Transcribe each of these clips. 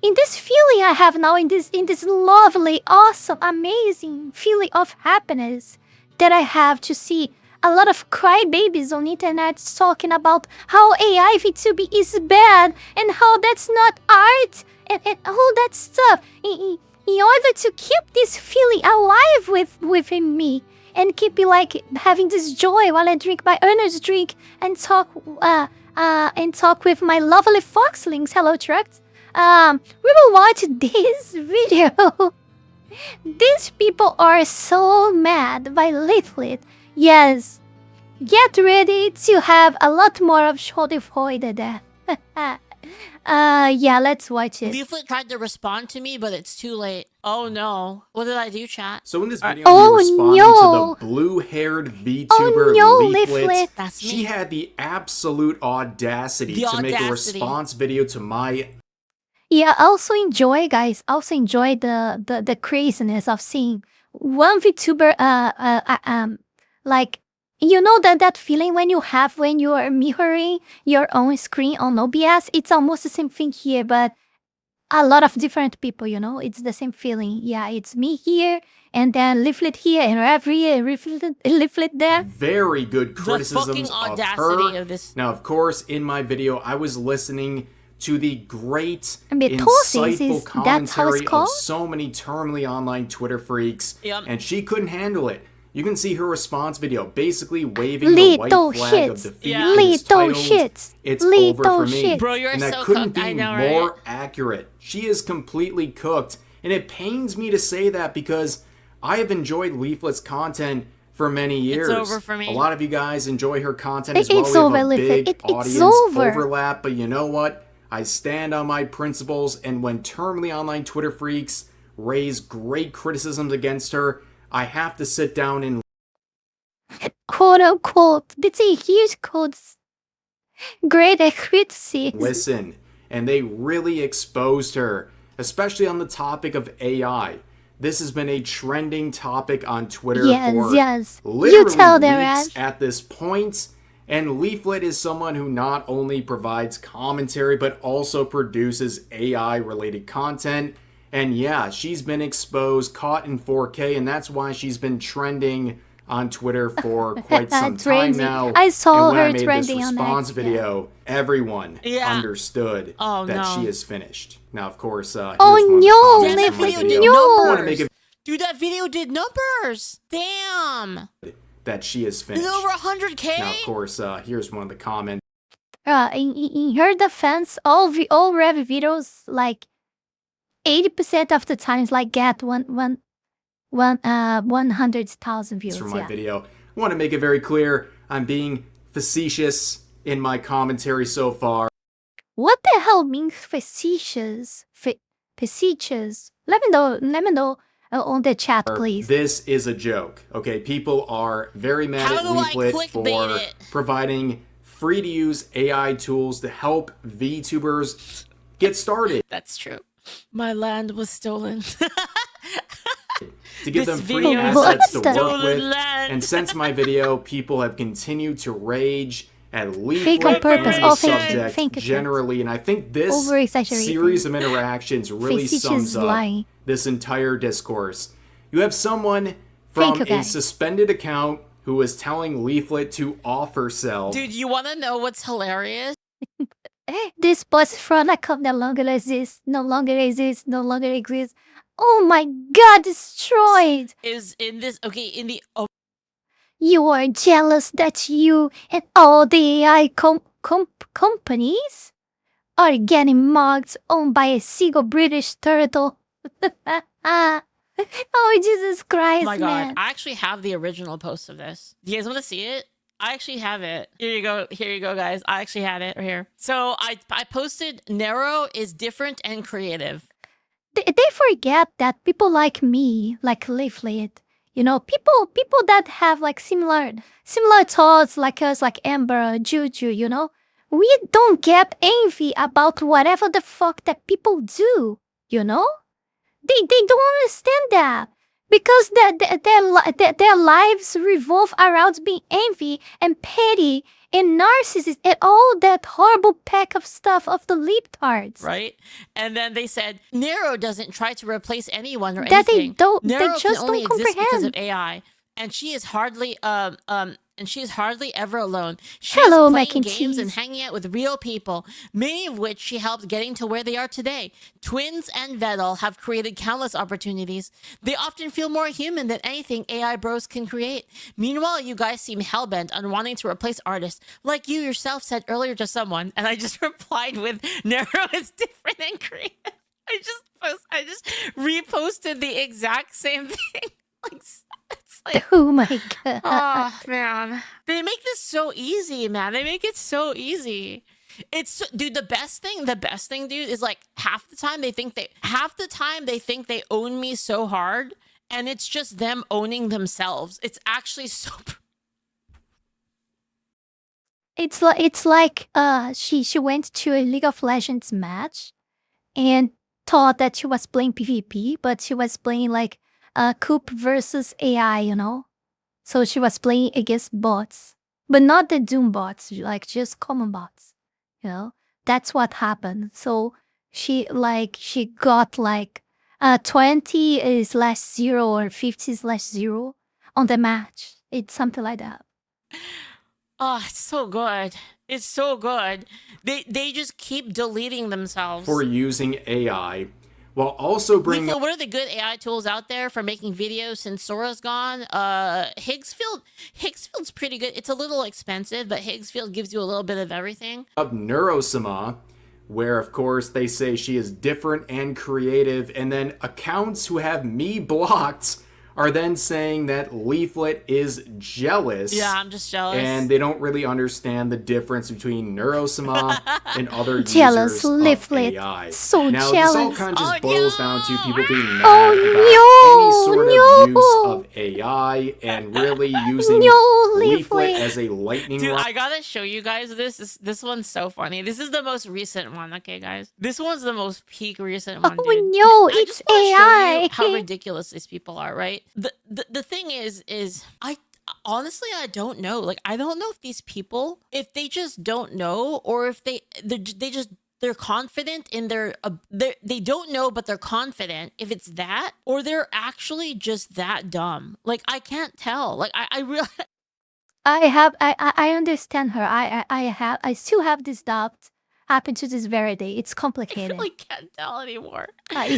in this feeling I have now, in this lovely, awesome, amazing feeling of happiness that I have to see a lot of crybabies on internet talking about how AI VTuber is bad and how that's not art and all that stuff. In order to keep this feeling alive within me and keep it like having this joy while I drink my energy drink and talk with my lovely foxlings. Hello, Trucks. We will watch this video. These people are so mad by Leaflit. Yes, get ready to have a lot more of Schadenfreude than that. Yeah, let's watch it. Leaflit tried to respond to me, but it's too late. Oh no. What did I do, chat? So in this video, we responded to the blue-haired VTuber Leaflit. That's me. She had the absolute audacity to make a response video to my... Yeah, also enjoy, guys. Also enjoy the craziness of seeing one VTuber, like, you know that feeling when you have when you are mirroring your own screen on OBS? It's almost the same thing here, but a lot of different people, you know? It's the same feeling. Yeah, it's me here, and then Leaflit here, and every Leaflit there. Very good criticisms of her. Now, of course, in my video, I was listening to the great, insightful commentary of so many terminally online Twitter freaks, and she couldn't handle it. You can see her response video, basically waving the white flag of defeat. It's over for me. Bro, you're and that so couldn't cooked. be more accurate. She is completely cooked. And it pains me to say that because I have enjoyed Leaflit's content for many years. It's over for me. A lot of you guys enjoy her content as well. It's We over, have a big Leaflit. audience overlap. But you know what? I stand on my principles, and when terminally online Twitter freaks raise great criticisms against her, I have to sit down and quote unquote, that's a huge quote. Great criticism. Listen. And they really exposed her, especially on the topic of AI. This has been a trending topic on Twitter for literally you tell them, weeks at this point. And Leaflit is someone who not only provides commentary, but also produces AI-related content. And yeah, she's been exposed, caught in 4K, and that's why she's been trending on Twitter for quite some time now. I saw her and when I made trending this on response video, everyone understood that she is finished. Now, of course, here's one of the comments. Dude, that video did numbers! Damn! That she is finished. It's over 100K? Now, of course, here's one of the comments. In her defense, all Rev videos, like 80% of the times, like get 100,000 views. From my video, I want to make it very clear, I'm being facetious in my commentary so far. What the hell means facetious? Facetious? Let me know on the chat, please. This is a joke, okay? People are very mad at Leaflit for providing free-to-use AI tools to help VTubers get started. That's true. My land was stolen. To give them free assets to work with. And since my video, people have continued to rage at Leaflit and the subject generally. And I think this series of interactions really sums up this entire discourse. You have someone from a suspended account who is telling Leaflit to off herself. Dude, you want to know what's hilarious? This boss front account no longer exists, no longer exists, no longer exists. Oh my god, destroyed! Is in this, okay, in the... You are jealous that you and all the AI companies are getting mugged on by a single British turtle. Oh, Jesus Christ, oh my god, man. I actually have the original post of this. Do you guys want to see it? I actually have it. Here you go, guys. I actually had it right here. So I posted, Nero is different and creative. They forget that people like me, like Leaflit, you know, people that have like similar thoughts like us, like Amber, Juju, you know, we don't get envy about whatever the fuck that people do, you know? They don't understand that. Because their lives revolve around being envy and petty and narcissist and all that horrible pack of stuff of the leaptards. Right? And then they said, Nero doesn't try to replace anyone or that anything. Nero they just can only don't exist comprehend. because of AI. And she is hardly ever alone. She Hello, is mac playing and games and cheese. hanging out with real people, many of which she helped getting to where they are today. Twins and Vettel have created countless opportunities. They often feel more human than anything AI bros can create. Meanwhile, you guys seem hellbent on wanting to replace artists, like you yourself said earlier to someone, and I just replied with, Nero is different and creative. I just reposted the exact same thing. Like, it's like, oh my god. oh man, they make this so easy, man. They make it so easy. It's dude, the best thing, dude, is like half the time they think they own me so hard, and it's just them owning themselves. It's actually so It's like she went to a League of Legends match and thought that she was playing PvP, but she was playing like Coop versus AI, you know? So she was playing against bots. But not the Doom bots, like just common bots. You know? That's what happened. So she got like 20/0 or 50/0 on the match. It's something like that. Oh, it's so good. It's so good. They just keep deleting themselves for using AI, while also bringing up. What are the good AI tools out there for making videos since Sora's gone? Higgsfield's pretty good. It's a little expensive, but Higgsfield gives you a little bit of everything. Up Neurosama, where of course they say she is different and creative, and then accounts who have me blocked are then saying that Leaflit is jealous. Yeah, I'm just jealous. And they don't really understand the difference between Neurosama and other jealous users Leaflit. of AI. So now, jealous. this all kind of just boils down to people being mad Oh, about any sort of use of AI and really using Leaflit as a lightning rod. rod. I gotta show you guys this. This one's so funny. This is the most recent one, okay, guys? This one's the most peak recent one, dude. Oh no, it's AI. Show you how ridiculous these people are, right? The thing is I honestly, I don't know. Like, I don't know if these people, if they just don't know, or if they're confident in they don't know, but they're confident, if it's that, or they're actually just that dumb. Like, I can't tell. Like, I really I understand her. I still have this doubt happen to this very day. It's complicated. I really can't tell anymore.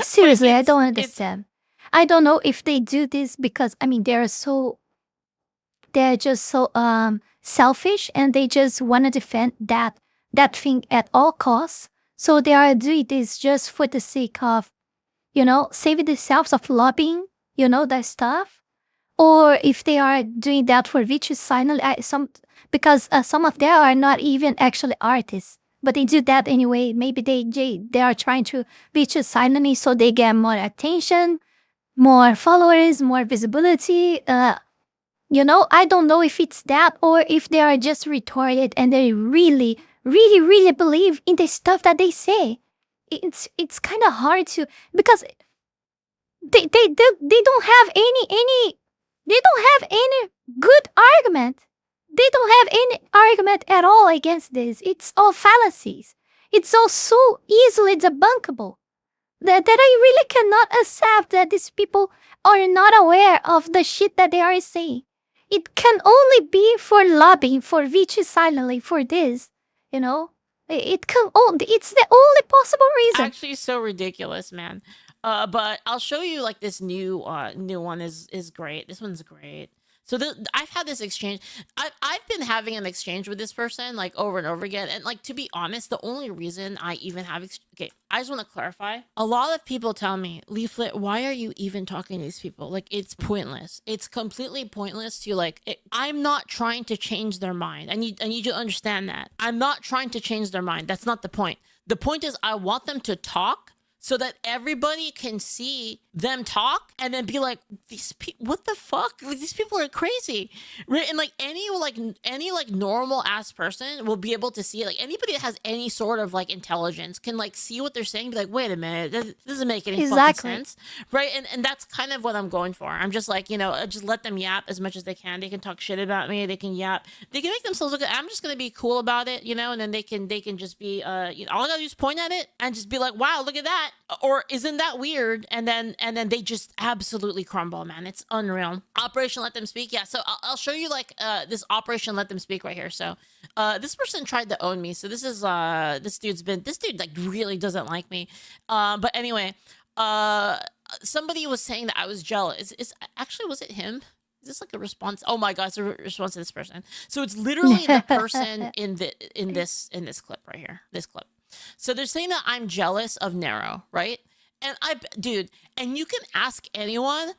Seriously, I don't understand. I don't know if they do this because, I mean, they're just so selfish, and they just want to defend that thing at all costs. So they are doing this just for the sake of, you know, saving themselves of lobbying, you know, that stuff. Or if they are doing that for virtuous silently, because some of them are not even actually artists, but they do that anyway. Maybe they are trying to virtuous silently so they get more attention, more followers, more visibility. You know, I don't know if it's that or if they are just retarded and they really, really, really believe in the stuff that they say. It's kind of hard to, because they don't have any good argument. They don't have any argument at all against this. It's all fallacies. It's all so easily debunkable that I really cannot accept that these people are not aware of the shit that they are saying. It can only be for lobbying, for virtuous silently, for this, you know? It's the only possible reason. Actually, so ridiculous, man. But I'll show you, like, this new one is great. This one's great. So I've had this exchange. I've been having an exchange with this person, like, over and over again. And, like, to be honest, the only reason I even have... Okay, I just want to clarify. A lot of people tell me, Leaflit, why are you even talking to these people? Like, it's pointless. It's completely pointless to, like... I'm not trying to change their mind. I need you to understand that. I'm not trying to change their mind. That's not the point. The point is I want them to talk so that everybody can see them talk and then be like, these people, what the fuck? Like, these people are crazy, right? And like any normal ass person will be able to see it. Like anybody that has any sort of like intelligence can like see what they're saying, be like, wait a minute, this doesn't make any fucking sense, right? And that's kind of what I'm going for. I'm just like, just let them yap as much as they can. They can talk shit about me. They can yap. They can make themselves look. I'm just gonna be cool about it, and then they can just be, all I gotta do is point at it and just be like, wow, look at that, or isn't that weird? And then they just absolutely crumble, man. It's unreal. Operation Let Them Speak. Yeah, so I'll show you like this Operation Let Them Speak right here. So this person tried to own me. So this is this dude like really doesn't like me. But anyway, somebody was saying that I was jealous. Actually, was it him? Is this like a response? Oh my god, it's a response to this person. So it's literally the person in this clip right here. This clip. So they're saying that I'm jealous of Nero, right? And dude, and you can ask anyone.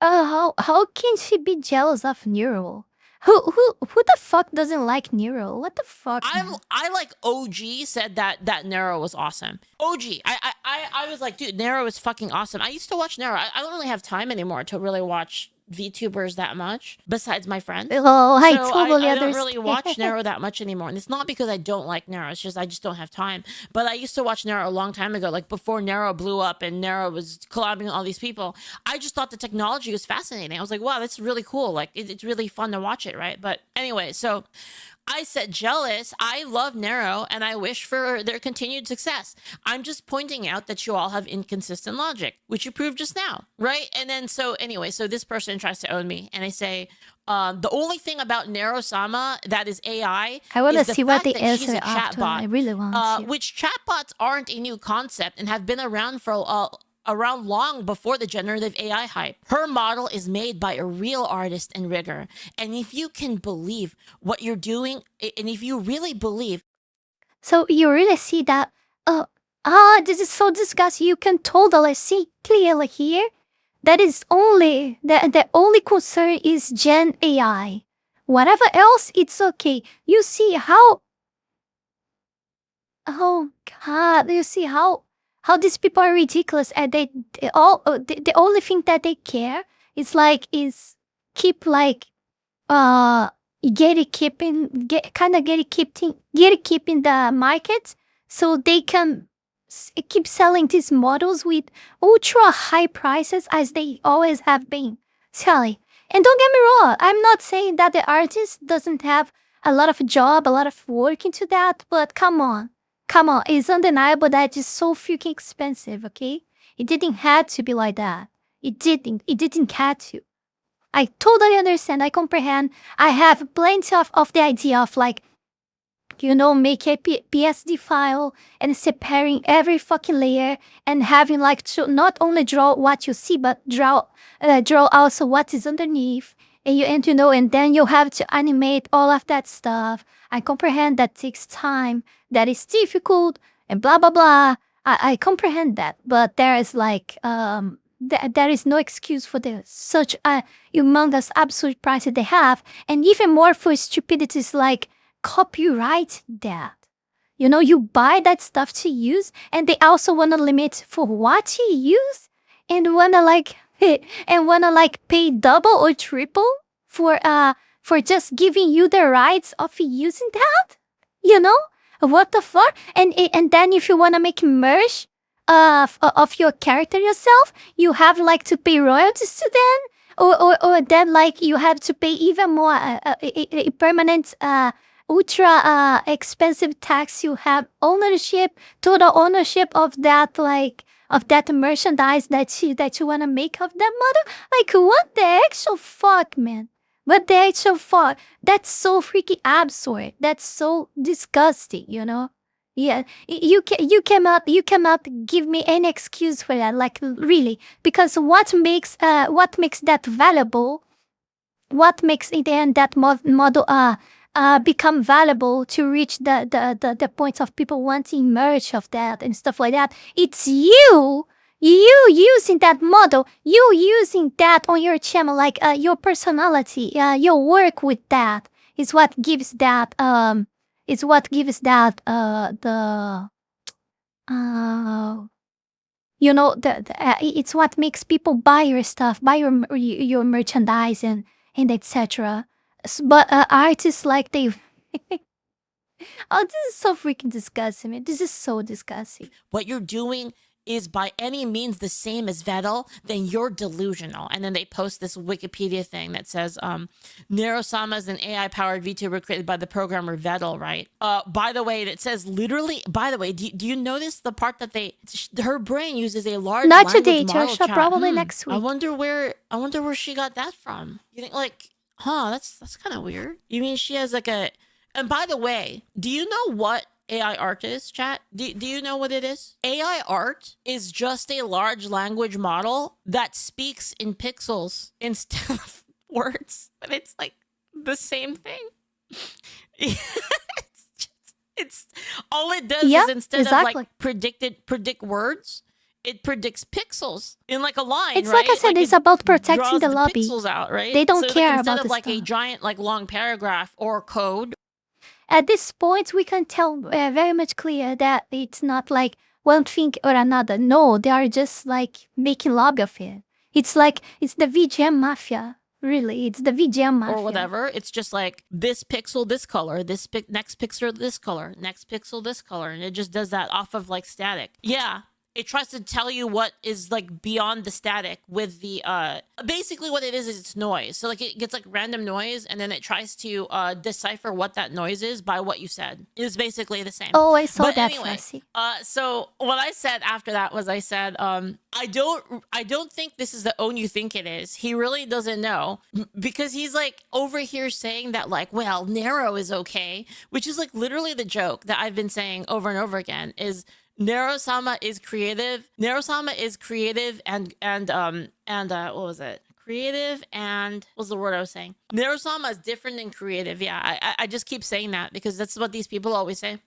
How can she be jealous of Nero? Who the fuck doesn't like Nero? What the fuck? I like OG said that Nero was awesome. OG, I was like, dude, Nero is fucking awesome. I used to watch Nero. I don't really have time anymore to really watch VTubers that much, besides my friends. Oh, I totally I understand. don't really watch Nero that much anymore, and it's not because I don't like Nero. It's just I just don't have time. But I used to watch Nero a long time ago, like before Nero blew up and Nero was collabing with all these people. I just thought the technology was fascinating. I was like, wow, that's really cool. Like it's really fun to watch it, right? But anyway, so I said jealous. I love Nero and I wish for their continued success. I'm just pointing out that you all have inconsistent logic, which you proved just now, right? And then so anyway, so this person tries to own me and I say, the only thing about Nero-sama that is AI I want to is the see what fact the that she's answer a after. chatbot, I really want to. which chatbots aren't a new concept and have been around for around long before the generative AI hype. Her model is made by a real artist and rigor. And if you can believe what you're doing, and if you really believe. So you really see that, this is so disgusting. You can totally see clearly here. That is only, the only concern is Gen AI. Whatever else, it's okay. You see how, oh god, you see how these people are ridiculous and they all, the only thing that they care is keep like, gatekeeping the market so they can keep selling these models with ultra high prices as they always have been selling. And don't get me wrong, I'm not saying that the artist doesn't have a lot of job, a lot of work into that, but come on, it's undeniable that it's so freaking expensive, okay? It didn't have to be like that. It didn't have to. I totally understand, I comprehend. I have plenty of the idea of make a PSD file and separating every fucking layer and having to not only draw what you see, but draw also what is underneath. And then you have to animate all of that stuff. I comprehend that takes time, that is difficult, and blah, blah, blah. I comprehend that, but there is there is no excuse for such humongous absolute price that they have, and even more for stupidities like copyright that. You buy that stuff to use, and they also want to limit for what you use, and wanna pay double or triple for just giving you the rights of using that. What the fuck? And then if you wanna make merch of your character yourself, you have to pay royalties to them, or then you have to pay even more a permanent ultra expensive tax. You have total ownership of that merchandise that you wanna make of that model. What the actual fuck, man? What the actual fuck? That's so freaking absurd. That's so disgusting, Yeah, you cannot give me any excuse for that, really, because what makes that valuable, what makes in the end that model become valuable to reach the point of people wanting merch of that and stuff like that, it's you using that model, you using that on your channel, your personality, your work with that is what gives that the you know, it's what makes people buy your stuff, buy your merchandise and etc. But artists like they oh, this is so freaking disgusting, man. This is so disgusting. What you're doing is by any means the same as Vettel, then you're delusional. And then they post this Wikipedia thing that says, Nero-sama is an AI-powered VTuber created by the programmer Vettel, right? By the way, it says literally, by the way, do you notice the part that her brain uses a large Not language today, model Trisha, chat? probably next week. I wonder where she got that from. You think like, that's kind of weird. You mean she has like a, and by the way, do you know what AI art is, chat? Do you know what it is? AI art is just a large language model that speaks in pixels instead of words. But it's like the same thing. it's all it does is instead of like predict words, it predicts pixels in like a line. It's right? like I said, it's about protecting the lobby. Pixels out, right? They don't care instead about of like stuff. a giant like long paragraph or code. At this point, we can tell very much clear that it's not like one thing or another. No, they are just like making lobby of it. It's like, it's the VGM mafia. Really, it's the VGM mafia. Or whatever. It's just like this pixel, this color, next pixel, this color, next pixel, this color. And it just does that off of like static. Yeah. It tries to tell you what is like beyond the static with the basically what it is it's noise. So like it gets like random noise and then it tries to decipher what that noise is by what you said. It's basically the same. Oh, I saw but that. Anyway, so what I said after that was I said I don't think this is the own you think it is. He really doesn't know because he's like over here saying that like, well, Nero is okay, which is like literally the joke that I've been saying over and over again is Nero-sama is creative. Nero-sama is creative and what was it? Creative and what was the word I was saying? Nero-sama is different than creative. Yeah, I just keep saying that because that's what these people always say.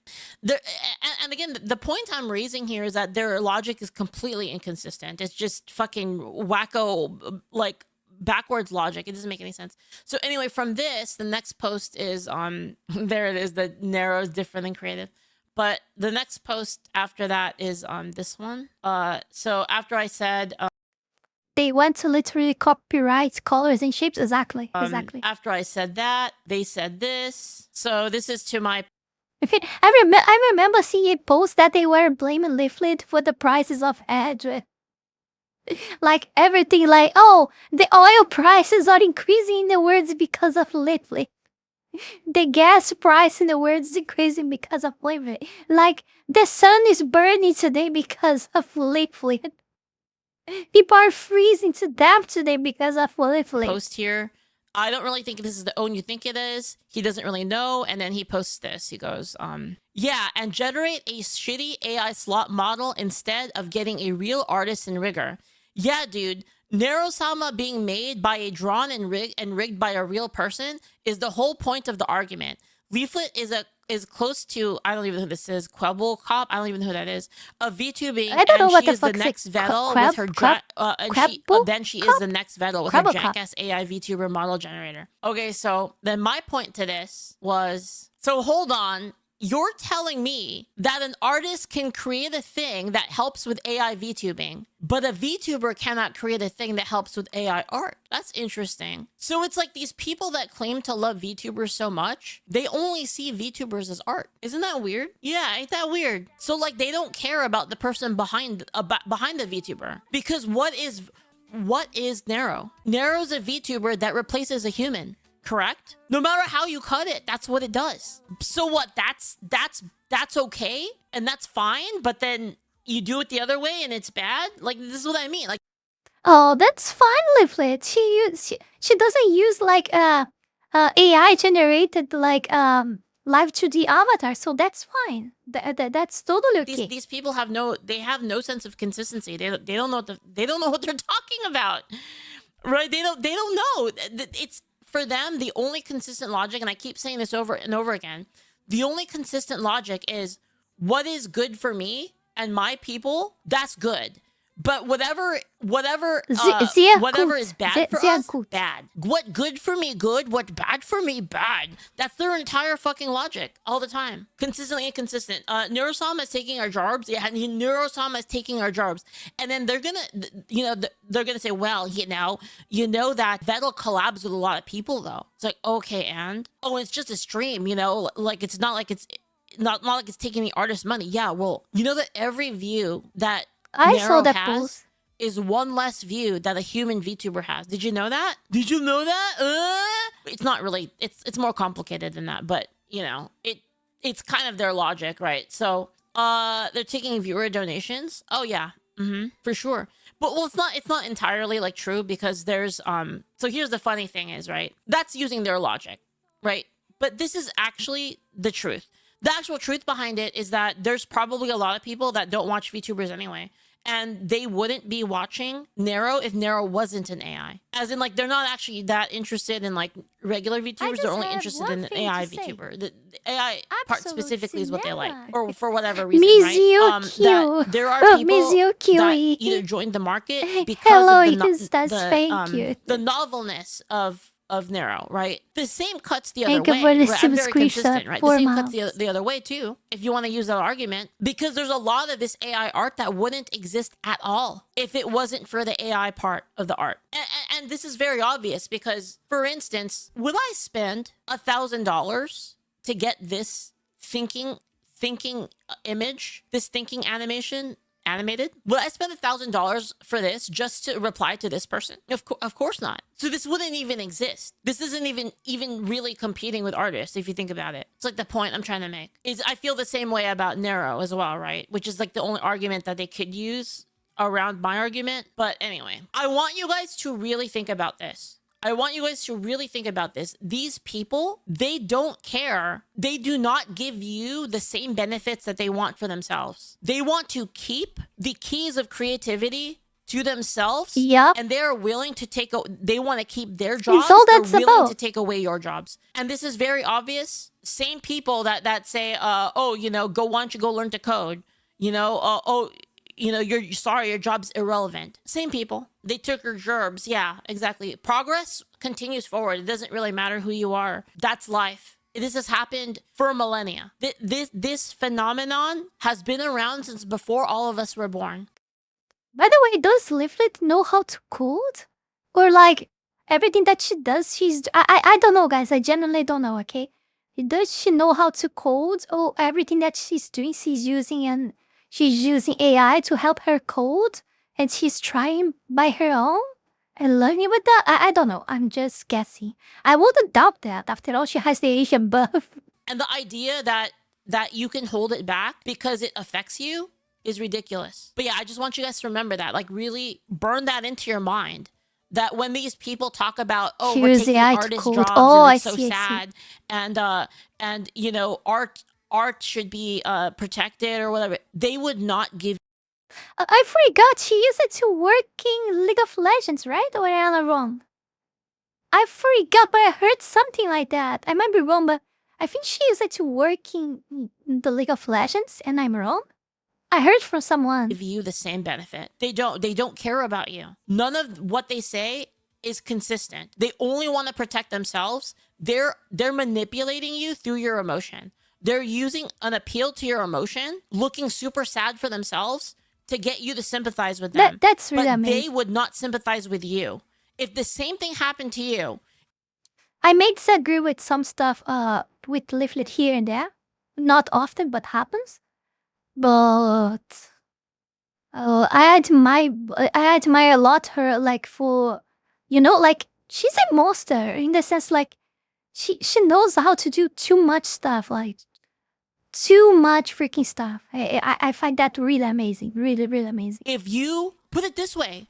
And again, the point I'm raising here is that their logic is completely inconsistent. It's just fucking wacko, like backwards logic. It doesn't make any sense. So anyway, from this, the next post is there it is. The Nero is different than creative. But the next post after that is this one. So after I said they want to literally copyright colors and shapes. Exactly. After I said that, they said this. So this is to my. I remember seeing a post that they were blaming Leaflit for the prices of ads. Like everything, like, oh, the oil prices are increasing in the words because of Leaflit. The gas price in the world is increasing because of Leaflit. Like, the sun is burning today because of Leaflit. People are freezing to death today because of Leaflit. Post here. I don't really think this is the own you think it is. He doesn't really know. And then he posts this. He goes, yeah, and generate a shitty AI slot model instead of getting a real artist in rigor. Yeah, dude. Nero-sama being made by a drawn and rigged by a real person is the whole point of the argument. Leaflit is close to, I don't even know who this is, Quebble Cop, I don't even know who that is, a VTubing, I don't know what she the is the next Vettel with her then she is the next Vettel with her jackass AI VTuber model generator. Okay, so then my point to this was, so hold on. You're telling me that an artist can create a thing that helps with AI VTubing, but a VTuber cannot create a thing that helps with AI art. That's interesting. So it's like these people that claim to love VTubers so much, they only see VTubers as art. Isn't that weird? Yeah, ain't that weird? So like they don't care about the person behind the VTuber. Because what is Nero? Nero's a VTuber that replaces a human. Correct? No matter how you cut it, that's what it does. So what? That's okay and that's fine, but then you do it the other way and it's bad? Like, this is what I mean. Like, oh, that's fine, Leaflit. She doesn't use like AI generated like live 2D avatar, so that's fine. That's totally okay. These people have no sense of consistency. They don't know what they're talking about. Right? They don't know. It's for them, the only consistent logic, and I keep saying this over and over again, the only consistent logic is what is good for me and my people, that's good. But whatever is bad for us, bad. What good for me, good. What bad for me, bad. That's their entire fucking logic all the time. Consistently inconsistent. Neurosama is taking our jobs. Yeah, Neurosama is taking our jobs. And then they're gonna, they're gonna say, well, you know that Vettel collabs with a lot of people though. It's like, okay, and? Oh, it's just a stream, like it's not like it's taking the artist money. Yeah, well, you know that every view that I saw that post is one less view that a human VTuber has. Did you know that? Did you know that? It's not really. It's more complicated than that. But it's kind of their logic, right? So they're taking viewer donations. Oh yeah, for sure. But well, it's not entirely like true because there's So here's the funny thing is, right? That's using their logic, right? But this is actually the truth. The actual truth behind it is that there's probably a lot of people that don't watch VTubers anyway. And they wouldn't be watching Nero if Nero wasn't an AI. As in, like, they're not actually that interested in, like, regular VTubers. They're only interested in an AI VTuber. The AI part specifically is what they like. Or for whatever reason, right? That there are people that either joined the market because of the novelness of Nero, right? The same cuts the other way. Right? I'm very consistent, right? The same cuts the other way too, if you want to use that argument, because there's a lot of this AI art that wouldn't exist at all if it wasn't for the AI part of the art. And this is very obvious because, for instance, would I spend $1,000 to get this thinking image, this thinking animated? Would I spend $1,000 for this just to reply to this person? Of course not. So this wouldn't even exist. This isn't even really competing with artists if you think about it. It's like the point I'm trying to make is I feel the same way about Nero as well, right? Which is like the only argument that they could use around my argument. But anyway, I want you guys to really think about this. These people, they don't care. They do not give you the same benefits that they want for themselves. They want to keep the keys of creativity to themselves. Yep. And they're willing to they want to keep their jobs. They're willing to take away your jobs. And this is very obvious. Same people that say, why don't you go learn to code? You're sorry, your job's irrelevant. Same people. They took your jobs. Yeah, exactly. Progress continues forward. It doesn't really matter who you are. That's life. This has happened for millennia. This phenomenon has been around since before all of us were born. By the way, does Leaflit know how to code? Or like everything that she does, I don't know, guys. I genuinely don't know, okay? Does she know how to code? Or everything that she's doing, she's using AI to help her code, and she's trying by her own and learning with that? I don't know. I'm just guessing. I wouldn't doubt that. After all, she has the Asian buff. And the idea that you can hold it back because it affects you is ridiculous. But yeah, I just want you guys to remember that. Like, really burn that into your mind. That when these people talk about, we're taking artist jobs and it's so sad, and art should be protected or whatever, they would not give. I forgot she used it to work in League of Legends, right? Or am I wrong? I forgot, but I heard something like that. I might be wrong, but I think she used it to work in the League of Legends, and I'm wrong. I heard from someone. Give you the same benefit. They don't care about you. None of what they say is consistent. They only want to protect themselves. They're manipulating you through your emotion. They're using an appeal to your emotion, looking super sad for themselves to get you to sympathize with them. That's really amazing. They would not sympathize with you. If the same thing happened to you. I may disagree with some stuff with Leaflit here and there. Not often, but happens. But I admire a lot her, like, for, like, she's a monster in the sense, like, she knows how to do too much stuff, like too much freaking stuff. I find that really amazing, really, really amazing. If you put it this way,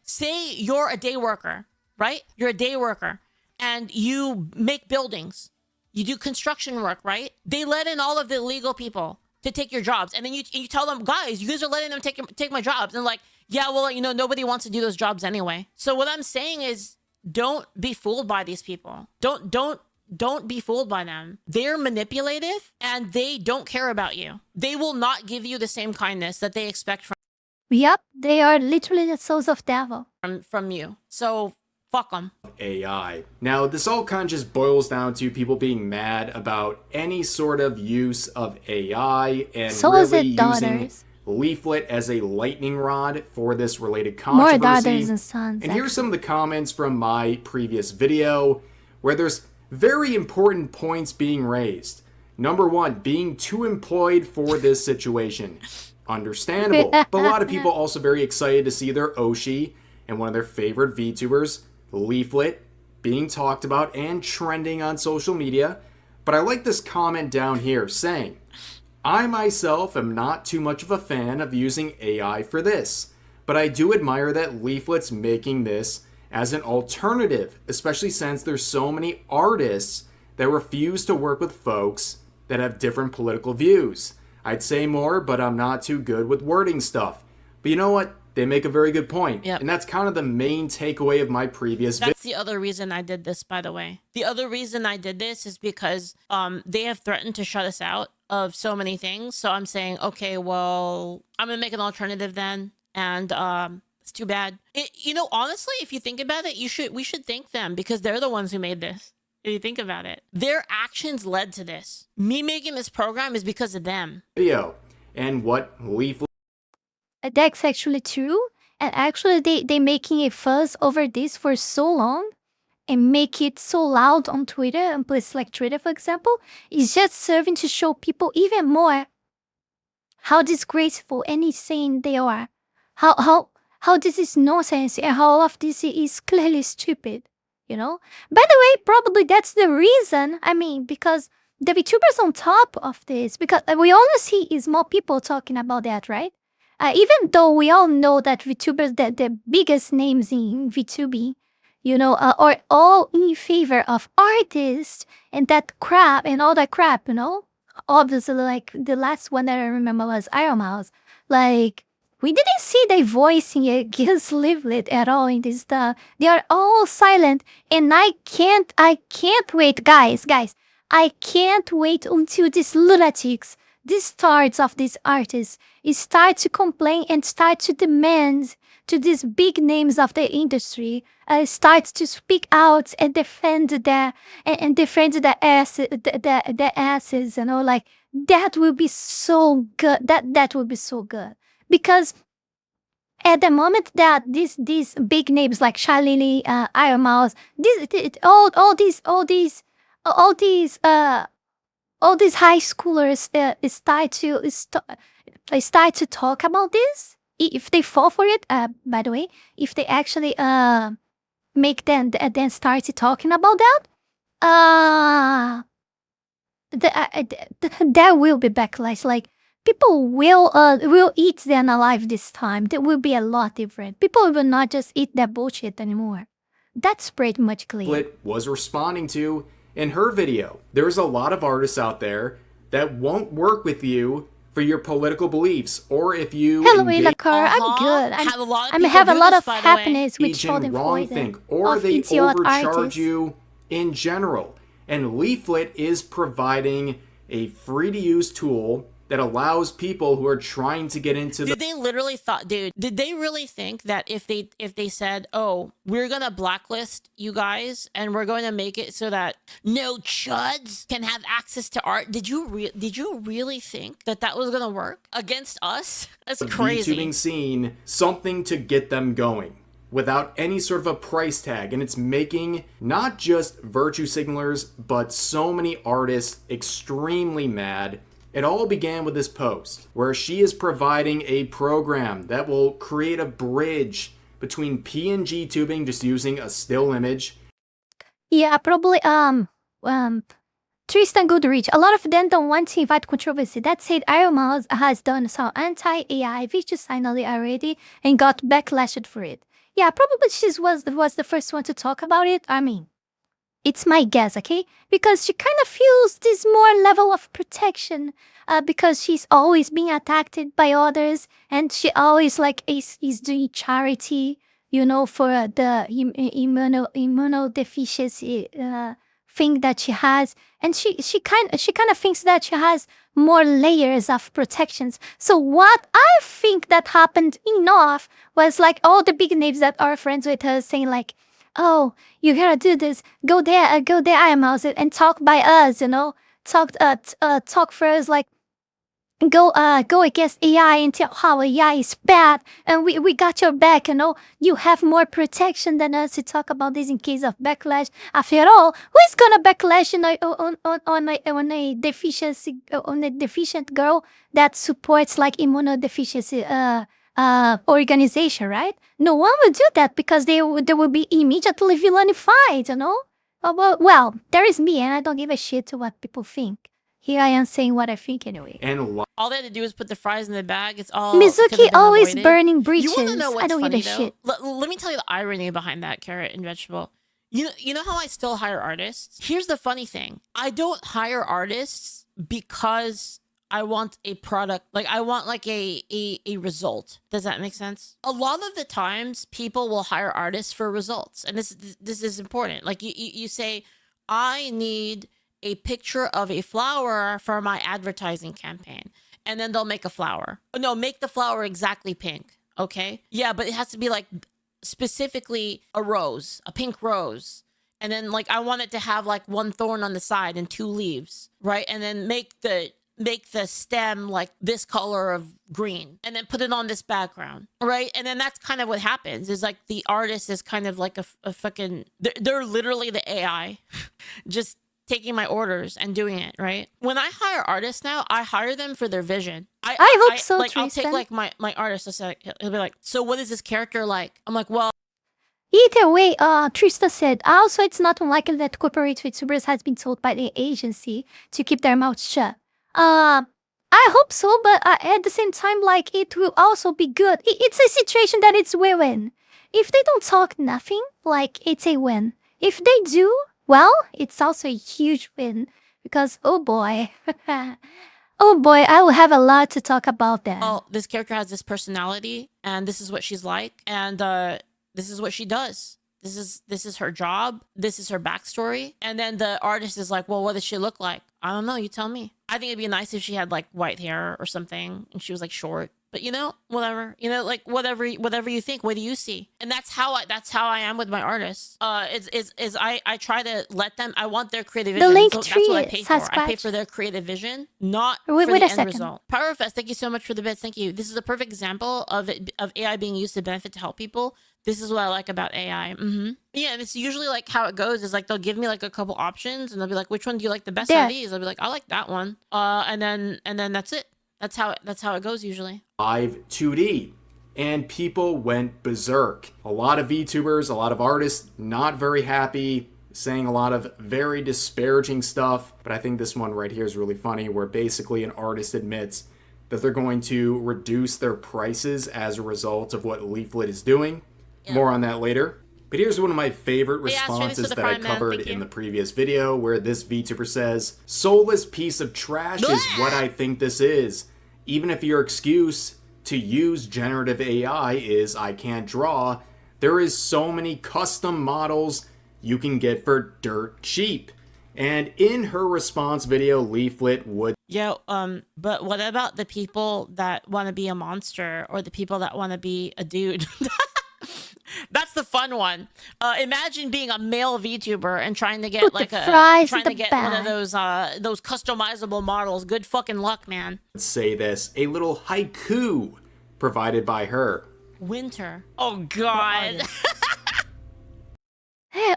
say you're a day worker, right? You're a day worker and you make buildings, you do construction work, right? They let in all of the illegal people to take your jobs, and then you tell them, guys, you guys are letting them take my jobs, and like, yeah, well, nobody wants to do those jobs anyway. So what I'm saying is, don't be fooled by these people. Don't be fooled by them. They're manipulative and they don't care about you. They will not give you the same kindness that they expect from Yep, they are literally the souls of devil. From you. So fuck them. AI. Now, this all kind of just boils down to people being mad about any sort of use of AI and So really is it using daughters. Leaflit as a lightning rod for this related More controversy. daughters and sons. And here's some of the comments from my previous video where there's very important points being raised. Number one, being too employed for this situation. Understandable. But a lot of people also very excited to see their Oshi and one of their favorite VTubers, Leaflit, being talked about and trending on social media. But I like this comment down here saying, I myself am not too much of a fan of using AI for this, but I do admire that Leaflet's making this as an alternative, especially since there's so many artists that refuse to work with folks that have different political views. I'd say more, but I'm not too good with wording stuff. But you know what? They make a very good point. Yep. And that's kind of the main takeaway of my previous video. That's the other reason I did this, by the way. The other reason I did this is because they have threatened to shut us out of so many things. So I'm saying, okay, well, I'm gonna make an alternative then. And it's too bad. Honestly, if you think about it, we should thank them because they're the ones who made this. If you think about it, their actions led to this. Me making this program is because of them. Video and what Leaflit. That's actually true. And actually, they making a fuss over this for so long and make it so loud on Twitter and places like Twitter, for example, is just serving to show people even more how disgraceful and insane they are. How this is nonsense and how all of this is clearly stupid. By the way, probably that's the reason, because the VTubers on top of this, because we only see is more people talking about that, right? Even though we all know that VTubers, the biggest names in VTubing, are all in favor of artists and that crap and all that crap, Obviously, like, the last one that I remember was Iron Mouse. Like, we didn't see they voicing against Leaflit at all in this stuff. They are all silent, and I can't wait, guys. I can't wait until these lunatics, these stars of these artists, start to complain and start to demand to these big names of the industry, start to speak out and defend their asses, like that will be so good. That will be so good. Because at the moment that these big names like Shalini, Iron Mouse, all these high schoolers start to talk about this, if they fall for it, by the way, if they actually make them then start talking about that, there will be backlash. Like, people will eat them alive this time. There will be a lot different. People will not just eat that bullshit anymore. That's pretty much clear. Was responding to in her video. There's a lot of artists out there that won't work with you for your political beliefs, or if you hello, Lakar, I'm good. I have a lot of happiness with Schadenfreude or they idiot overcharge artists. you in general. And Leaflit is providing a free-to-use tool that allows people who are trying to get into Did they really think that if they said, oh, we're gonna blacklist you guys and we're going to make it so that no chuds can have access to art, did you really think that was gonna work against us? That's crazy. VTubing scene something to get them going without any sort of a price tag, and it's making not just virtue signalers but so many artists extremely mad. It all began with this post where she is providing a program that will create a bridge between PNG tubing, just using a still image. Yeah, probably Tristan Goodrich. A lot of them don't want to invite controversy. That said, Iron Mouse has done some anti-AI video finally already and got backlashed for it. Yeah, probably she was the first one to talk about it. It's my guess, okay? Because she kind of feels this more level of protection, because she's always being attacked by others, and she always is doing charity, for the immunodeficiency think that she has, and she kind of thinks that she has more layers of protections. So what I think that happened enough was like all the big names that are friends with her saying like, oh, you gotta do this, go there, I am out and talk by us, talk for us, like go against AI and tell how AI is bad, and we got your back, you have more protection than us to talk about this in case of backlash. After all, who is gonna backlash on a deficient girl that supports like immunodeficiency organization, right? No one will do that because they will be immediately villainified, well, there is me, and I don't give a shit to what people think. Here I am saying what I think anyway. And all they had to do is put the fries in the bag. It's all Mizuki always burning breaches. You want to know what's I don't funny, give a shit. Let me tell you the irony behind that, Carrot and Vegetable. You know how I still hire artists? Here's the funny thing. I don't hire artists because I want a product. Like, I want like a result. Does that make sense? A lot of the times people will hire artists for results. And this is important. Like you say, I need a picture of a flower for my advertising campaign. And then they'll make a flower. No, make the flower exactly pink. Okay? Yeah, but it has to be like specifically a rose, a pink rose. And then like I want it to have like one thorn on the side and 2 leaves, right? And then make the stem like this color of green, and then put it on this background, right? And then that's kind of what happens is like the artist is kind of like a fucking, they're literally the AI just taking my orders and doing it, right? When I hire artists now, I hire them for their vision. I hope so, like, Tristan. I'll take like my artist, he'll be like, so what is this character like? I'm like, well, either way, Trista said, also it's not unlikely that corporate VTubers has been told by the agency to keep their mouths shut. I hope so, but at the same time, like, it will also be good. It's a situation that it's win-win. If they don't talk nothing, like, it's a win. If they do, well, it's also a huge win. Because, oh boy, oh boy, I will have a lot to talk about that. Oh, this character has this personality, and this is what she's like, and this is what she does. This is her job. This is her backstory. And then the artist is like, well, what does she look like? I don't know. You tell me. I think it'd be nice if she had like white hair or something and she was like short. But whatever. Like whatever you think. What do you see? And that's how I am with my artists. I try to let them. I want their creative vision. The link so tree that's what I pay for. I pay for their creative vision, not wait for the a end second. result. Powerfest, thank you so much for the bits. Thank you. This is a perfect example of AI being used to benefit to help people. This is what I like about AI. Yeah, and it's usually like how it goes is like they'll give me like a couple options and they'll be like, which one do you like the best out of these? I'll be like, I like that one. And then that's it. That's how it goes usually. Live 2D. And people went berserk. A lot of VTubers, a lot of artists, not very happy, saying a lot of very disparaging stuff. But I think this one right here is really funny, where basically an artist admits that they're going to reduce their prices as a result of what Leaflit is doing. Yeah. More on that later. But here's one of my favorite responses that I covered in the previous video, where this VTuber says, soulless piece of trash is what I think this is. Even if your excuse to use generative AI is I can't draw, there is so many custom models you can get for dirt cheap. And in her response video, Leaflit would... Yeah, but what about the people that want to be a monster or the people that want to be a dude? That's the fun one. Imagine being a male VTuber and trying to get like one of those customizable models. Good fucking luck, man. Let's say this, a little haiku provided by her. Winter. Oh God.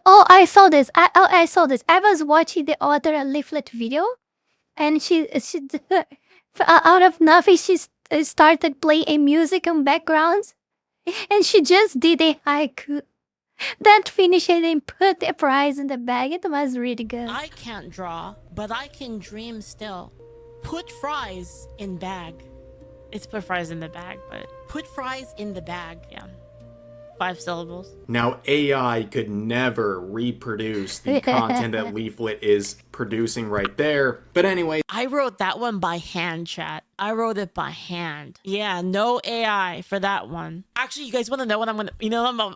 Oh, I saw this. I saw this. I was watching the other Leaflit video, and she out of nothing she started playing a music in background. And she just did a haiku. Then finished it and put the prize in the bag. It was really good. I can't draw, but I can dream still. Put fries in bag. It's put fries in the bag, but put fries in the bag. Yeah. 5 syllables. Now, AI could never reproduce the content that Leaflit is producing right there. But anyway. I wrote that one by hand, chat. I wrote it by hand. Yeah, no AI for that one. Actually, you guys want to know what I'm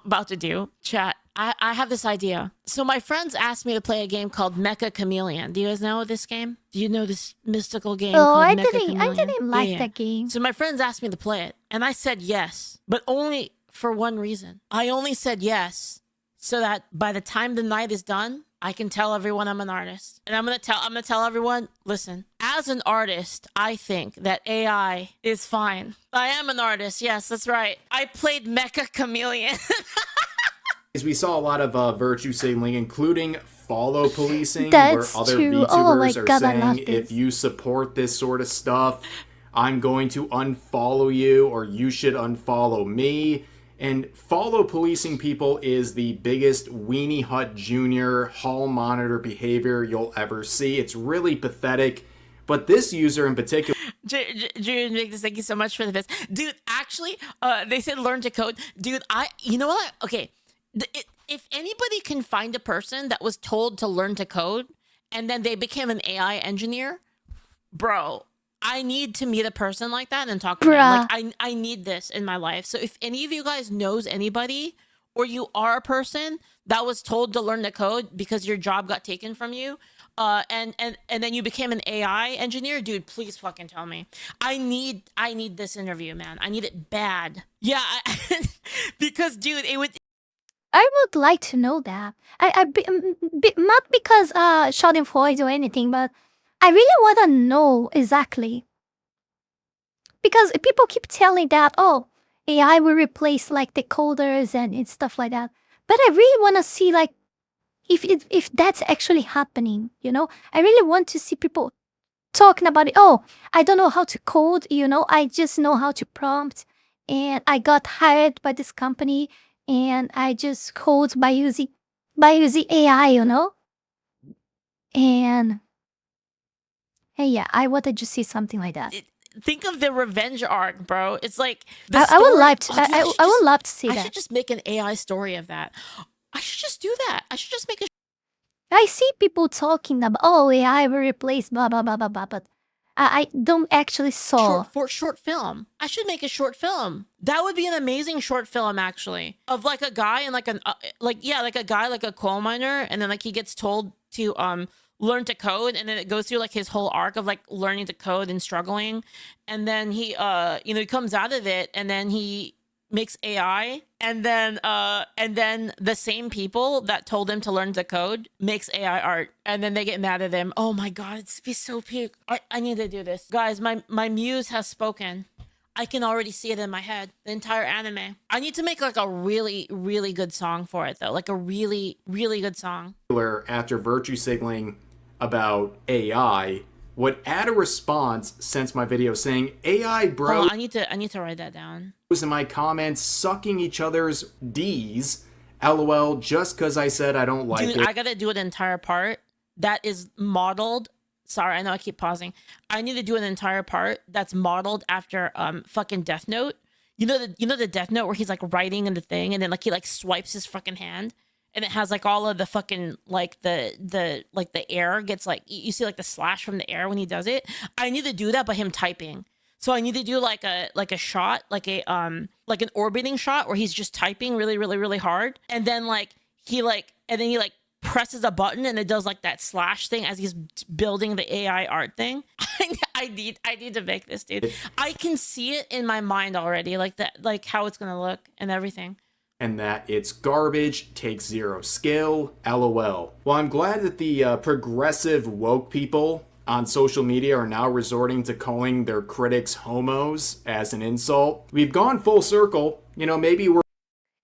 about to do? Chat. I have this idea. So my friends asked me to play a game called Mecha Chameleon. Do you guys know this game? Do you know this mystical game called Mecha Chameleon? I didn't like that game. So my friends asked me to play it, and I said yes, but only for one reason. I only said yes so that by the time the night is done, I can tell everyone I'm an artist. And I'm gonna tell everyone, listen, as an artist, I think that AI is fine. I am an artist, yes, that's right. I played Mecha Chameleon. We saw a lot of virtue signaling, including follow policing, where other VTubers are saying, if you support this sort of stuff, I'm going to unfollow you, or you should unfollow me. And follow policing people is the biggest Weenie Hut Jr. hall monitor behavior you'll ever see. It's really pathetic. But this user in particular... Jude, thank you so much for this. Dude, actually, they said learn to code. Dude, you know what? Okay. If anybody can find a person that was told to learn to code and then they became an AI engineer, bro, I need to meet a person like that and talk to them. Like, I need this in my life. So if any of you guys knows anybody, or you are a person that was told to learn to code because your job got taken from you, and then you became an AI engineer, dude, please fucking tell me. I need this interview, man. I need it bad. Yeah, because dude, I would like to know that. Not because Schadenfreude or anything, but I really want to know exactly. Because people keep telling that, oh, AI will replace like the coders and stuff like that. But I really want to see like if that's actually happening, you know? I really want to see people talking about it. Oh, I don't know how to code, you know? I just know how to prompt. And I got hired by this company. And I just code by using AI, you know? And yeah, I wanted to see something like that. Think of the revenge arc, bro. It's like I would love to. I would love to see that. I should just make an AI story of that. I should just do that. I should just make a. I see people talking about, oh, AI will replace blah blah blah blah blah, but I don't actually saw short film. I should make a short film. That would be an amazing short film, actually, of like a guy and like a guy like a coal miner, and then like he gets told to learn to code, and then it goes through like his whole arc of like learning to code and struggling, and then he he comes out of it, and then he makes AI, and then the same people that told him to learn to code makes AI art, and then they get mad at him. Oh my god, it's be so peak. I need to do this, guys. My muse has spoken. I can already see it in my head. The entire anime. I need to make like a really, really good song for it though. Like a really, really good song. After virtue signaling about AI, would add a response since my video saying, AI bro. Oh, I need to write that down. In my comments sucking each other's D's. LOL, just because I said I don't like it. Dude, I gotta do an entire part that is modeled. Sorry, I know I keep pausing. I need to do an entire part that's modeled after fucking Death Note. You know the Death Note where he's like writing in the thing, and then like he like swipes his fucking hand, and it has like all of the fucking like the air gets like, you see like the slash from the air when he does it. I need to do that by him typing. So I need to do like a shot, like an orbiting shot where he's just typing really, really, really hard, and then he presses a button and it does like that slash thing as he's building the AI art thing. I need to make this, dude. I can see it in my mind already, like that, like how it's gonna look and everything. And that it's garbage, takes zero skill, LOL. Well, I'm glad that the progressive woke people on social media are now resorting to calling their critics homos as an insult. We've gone full circle. You know, maybe we're...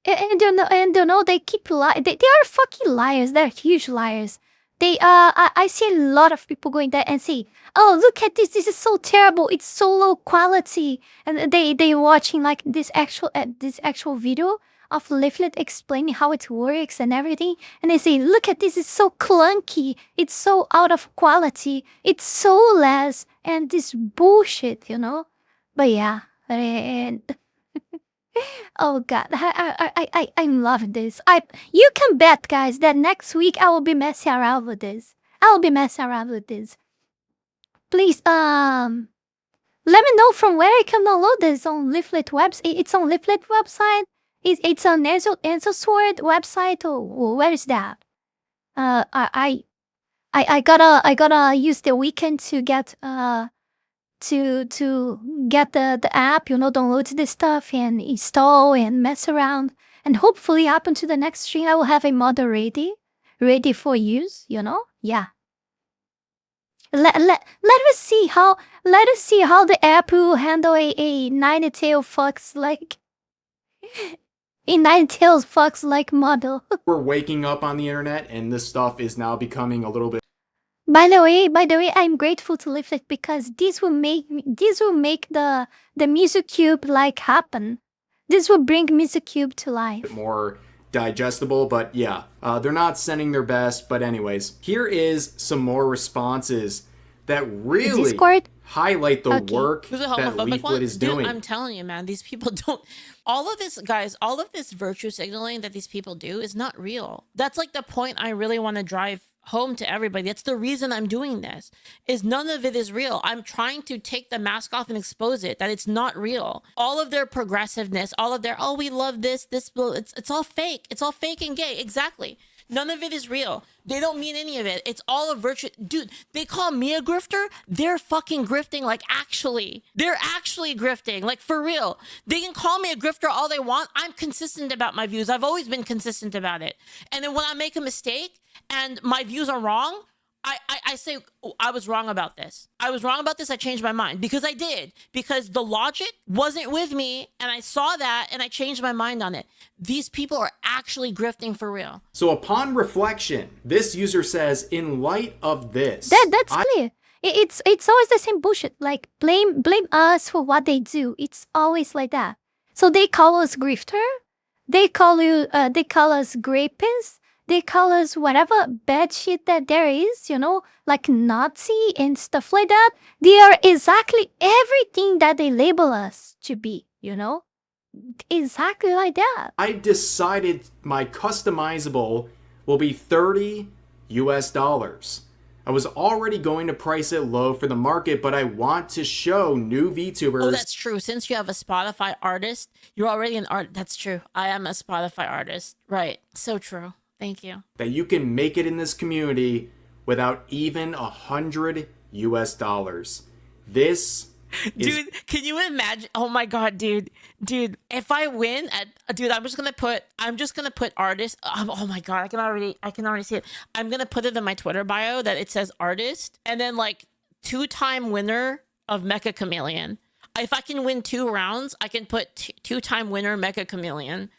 And you know, they keep lying. They are fucking liars. They're huge liars. I see a lot of people going there and say, oh, look at this. This is so terrible. It's so low quality. And they watching like this actual video of Leaflit explaining how it works and everything, and they say, look at this, it's so clunky, it's so out of quality, it's so less, and this bullshit, you know? But yeah, and oh god, I'm loving this. You can bet, guys, that next week I will be messing around with this. Please, let me know from where I can download this on Leaflit website. It's on Leaflit website. It's an Ansel Sword website, or where is that? I gotta use the weekend to get to get the app, download the stuff and install and mess around, and hopefully up until the next stream I will have a model ready for use. Yeah. Let us see how the app will handle a nine-tailed fox like a nine-tailed fox like model. We're waking up on the internet, and this stuff is now becoming a little bit. By the way, I'm grateful to Leaflit because this will make the Mizuki happen. This will bring Mizuki to life. More digestible, but yeah, they're not sending their best. But anyways, here is some more responses that really highlight the work that Leaflit is doing. Dude, I'm telling you, man, these people don't. All of this, guys, all of this virtue signaling that these people do is not real. That's like the point I really want to drive home to everybody. That's the reason I'm doing this, is none of it is real. I'm trying to take the mask off and expose it, that it's not real. All of their progressiveness, all of their, oh, we love this it's all fake. It's all fake and gay. Exactly. None of it is real. They don't mean any of it. It's all a virtue. Dude, they call me a grifter. They're fucking grifting, like, actually. They're actually grifting, like, for real. They can call me a grifter all they want. I'm consistent about my views. I've always been consistent about it. And then when I make a mistake and my views are wrong, I say, oh, I was wrong about this. I was wrong about this. I changed my mind, because I did. Because the logic wasn't with me, and I saw that, and I changed my mind on it. These people are actually grifting for real. So upon reflection, this user says, in light of this... That's clear. It's always the same bullshit. Like, blame us for what they do. It's always like that. So they call us grifter. They call us rapists. They call us whatever bad shit that there is, like Nazi and stuff like that. They are exactly everything that they label us to be, Exactly like that. I decided my customizable will be $30 US. I was already going to price it low for the market, but I want to show new VTubers. Oh, that's true. Since you have a Spotify artist, you're already an art. That's true. I am a Spotify artist. Right. So true. Thank you. That you can make it in this community without even $100 US. This is... Dude, can you imagine? Oh my god, dude, if I win I'm just gonna put artist. Oh my god, I can already see it. I'm gonna put it in my Twitter bio that it says artist, and then like 2-time winner of Mecha Chameleon. If I can win 2 rounds, I can put 2-time winner Mecha Chameleon.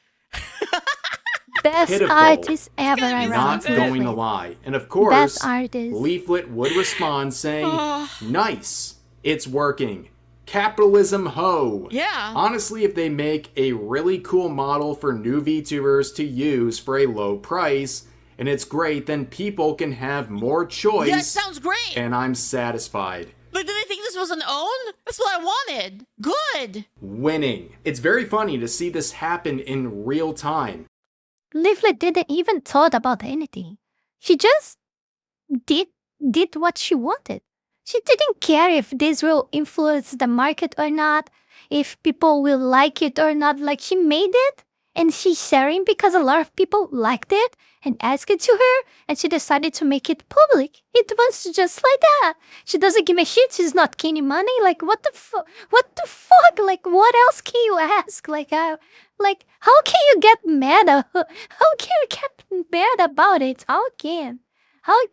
Best pitiful, artist ever around. Not going to lie. And of course, Leaflit would respond saying, nice, it's working. Capitalism ho. Yeah. Honestly, if they make a really cool model for new VTubers to use for a low price, and it's great, then people can have more choice. Yeah, sounds great. And I'm satisfied. But did they think this was an own? That's what I wanted. Good. Winning. It's very funny to see this happen in real time. Leaflit didn't even thought about anything. She just did what she wanted. She didn't care if this will influence the market or not, if people will like it or not. Like, she made it, and she's sharing because a lot of people liked it and asked it to her, and she decided to make it public. It was just like that. She doesn't give a shit. She's not gaining money. Like, what the fuck? Like, what else can you ask? Like, how can you get mad? How can you get mad about it? How can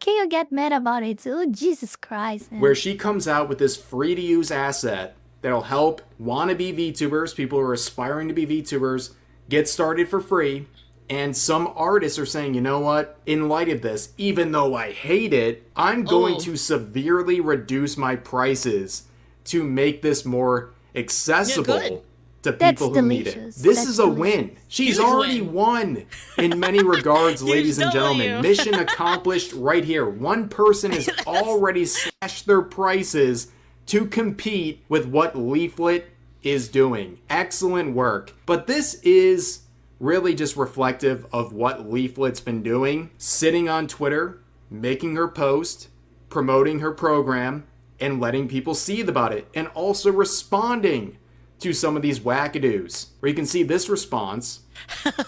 you get mad about it? Oh, Jesus Christ. Man. Where she comes out with this free-to-use asset that'll help wannabe VTubers, people who are aspiring to be VTubers, get started for free. And some artists are saying, you know what? In light of this, even though I hate it, I'm going to severely reduce my prices to make this more accessible to people who need it. This is a win. She's already won in many regards, ladies and gentlemen. Mission accomplished right here. One person has already slashed their prices to compete with what Leaflit is doing. Excellent work. But this is really just reflective of what Leaflit's been doing. Sitting on Twitter, making her post, promoting her program, and letting people see about it. And also responding to some of these wackadoos. Where you can see this response.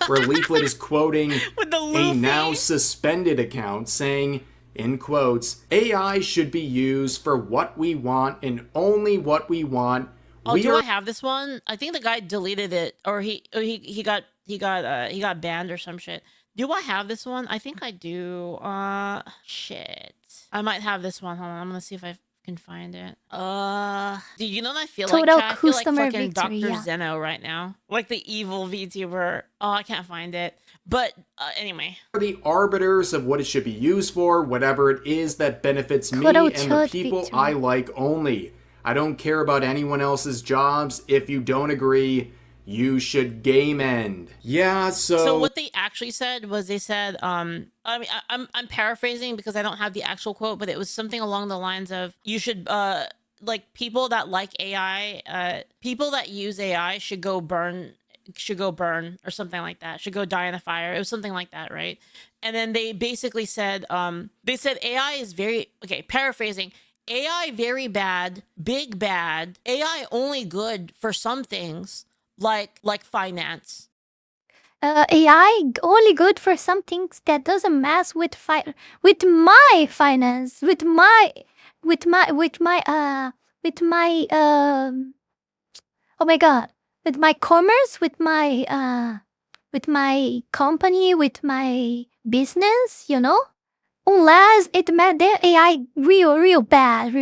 where Leaflit is quoting a now suspended account saying, in quotes, AI should be used for what we want and only what we want. Oh, do I have this one? I think the guy deleted it, or he got banned or some shit. Do I have this one? I think I do. Shit. I might have this one. Hold on, I'm gonna see if I can find it. Dude, you know what I feel like? I feel like fucking Dr. Zeno right now. Like the evil VTuber. Oh, I can't find it. But anyway. Are the arbiters of what it should be used for, whatever it is that benefits me and the people I like only. I don't care about anyone else's jobs. If you don't agree, you should game end. Yeah, so what they actually said was they said, I mean, I'm paraphrasing because I don't have the actual quote, but it was something along the lines of, you should, like, people that like AI, people that use AI should go burn or something like that, should go die in a fire. It was something like that, right? And then they basically said, AI is very, okay, paraphrasing, AI very bad, big bad, AI only good for some things, like finance. AI only good for some things that doesn't mess with my finance, with my oh my god, with my commerce, with my company, with my business, you know? Unless it made their AI real bad,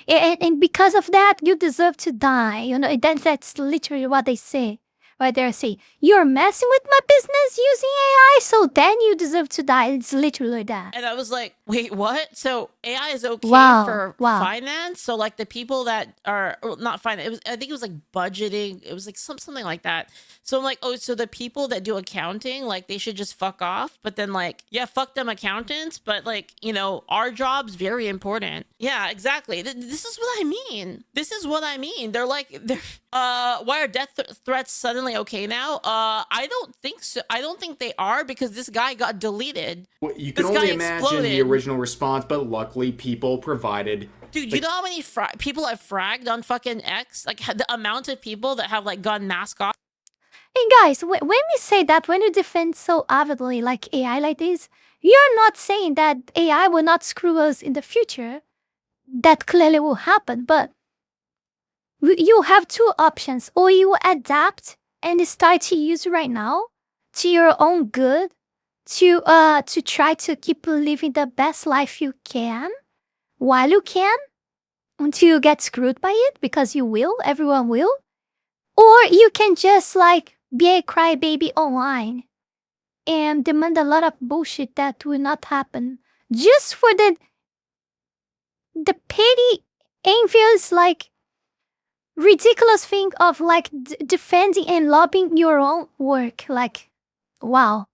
and because of that, you deserve to die. You know, that's literally what they say. Right there, say, you're messing with my business using AI, so then you deserve to die. It's literally that. And I was like, wait, what? So AI is okay for finance? So like the people that are, well, not finance, I think it was like budgeting. It was like something like that. So I'm like, oh, so the people that do accounting, like they should just fuck off. But then like, yeah, fuck them accountants. But like, you know, our job's very important. Yeah, exactly. This is what I mean. This is what I mean. They're like, why are death threats suddenly okay now? I don't think so. I don't think they are, because this guy got deleted. Well, you can only imagine the original response, but luckily people provided. Dude, you know how many people have fragged on fucking X? Like the amount of people that have like gone mask off. Hey guys, when we say that, when you defend so avidly like AI like this, you're not saying that AI will not screw us in the future. That clearly will happen, but you have two options. Or you adapt and start to use right now to your own good, to try to keep living the best life you can while you can, until you get screwed by it, because you will, everyone will. Or you can just like be a crybaby online and demand a lot of bullshit that will not happen, just for the petty, envious, like ridiculous thing of like defending and lobbying your own work. Like, wow.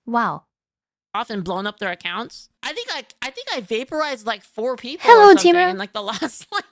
Off and blown up their accounts. I think I vaporized like 4 people. Hello, or something Timur. in like the last like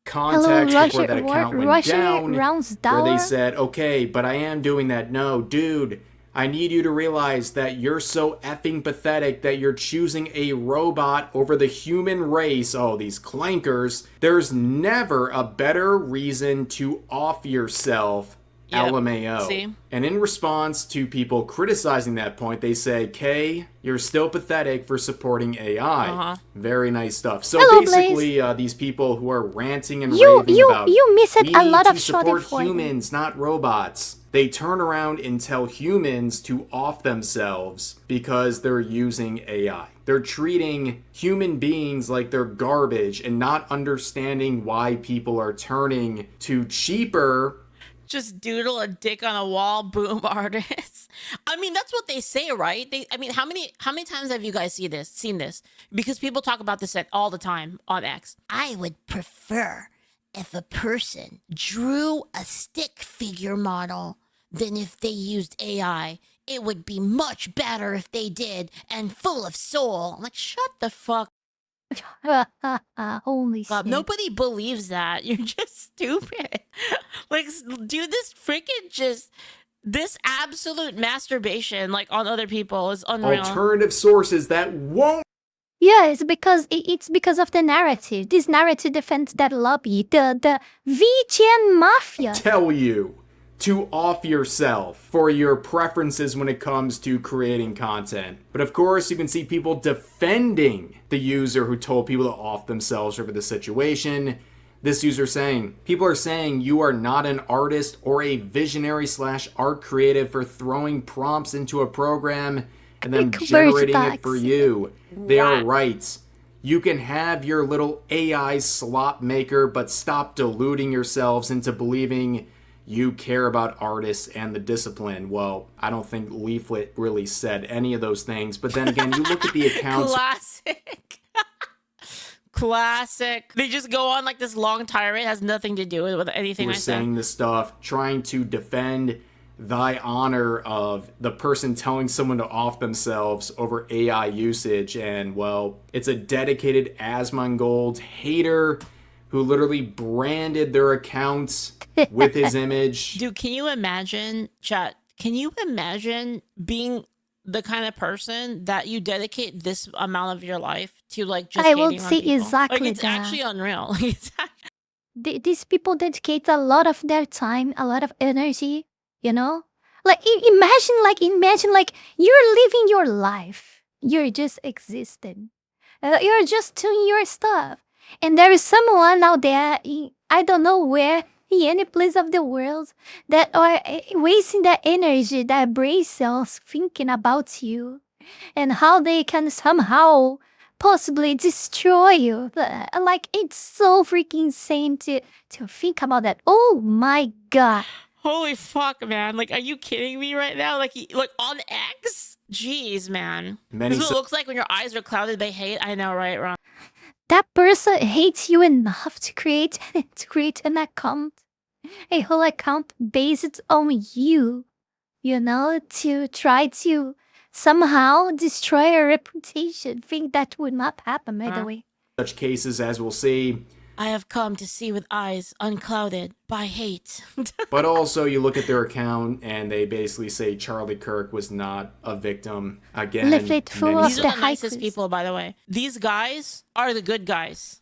context before that account went down, where they said, okay, but I am doing that. No, dude, I need you to realize that you're so effing pathetic that you're choosing a robot over the human race. Oh, these clankers. There's never a better reason to off yourself. Yep. LMAO. See? And in response to people criticizing that point, they say, Kay, you're still pathetic for supporting AI. Very nice stuff. So hello, basically, these people who are ranting and raving about you missed a lot of support humans, not robots. They turn around and tell humans to off themselves because they're using AI. They're treating human beings like they're garbage and not understanding why people are turning to cheaper, just doodle a dick on a wall, boom, artists. I mean, that's what they say, right? I mean, how many times have you guys seen this? Because people talk about this all the time on X. I would prefer if a person drew a stick figure model than if they used AI. It would be much better if they did, and full of soul. I'm like, shut the fuck. Holy shit. Nobody believes that. You're just stupid. Like, dude, this absolute masturbation, like, on other people is unreal. Alternative sources that won't. Yeah, it's because of the narrative. This narrative defends that lobby, the VGN mafia. Tell you to off yourself for your preferences when it comes to creating content. But of course, you can see people defending the user who told people to off themselves over the situation. This user saying, people are saying you are not an artist or a visionary / art creative for throwing prompts into a program and then generating it for you. They are right. You can have your little AI slop maker, but stop deluding yourselves into believing you care about artists and the discipline. Well, I don't think Leaflit really said any of those things. But then again, you look at the accounts. Classic. Classic. They just go on like this long tirade. It has nothing to do with anything I said. We're saying this stuff, trying to defend thy honor of the person telling someone to off themselves over AI usage. And, well, it's a dedicated Asmongold hater who literally branded their accounts with his image. Dude, can you imagine, chat? Can you imagine being the kind of person that you dedicate this amount of your life to, like, just hating on people? I will say exactly like, it's actually unreal. These people dedicate a lot of their time, a lot of energy, you know? Like, imagine, like, you're living your life. You're just existing. You're just doing your stuff. And there is someone out there, I don't know where, in any place of the world, that are wasting their energy, their brain cells, thinking about you and how they can somehow possibly destroy you. Like, it's so freaking insane to think about that. Oh my god. Holy fuck, man. Like, are you kidding me right now? Like on X? Jeez, man. This is what it looks like when your eyes are clouded by hate. I know, right, Ron? That person hates you enough to create an account, a whole account based on you, you know, to try to somehow destroy your reputation. Think that would not happen, by the way. Such cases, as we'll see, I have come to see with eyes unclouded by hate. But also, you look at their account and they basically say Charlie Kirk was not a victim. Again, Leaflit full of these are the nicest people, by the way. These guys are the good guys.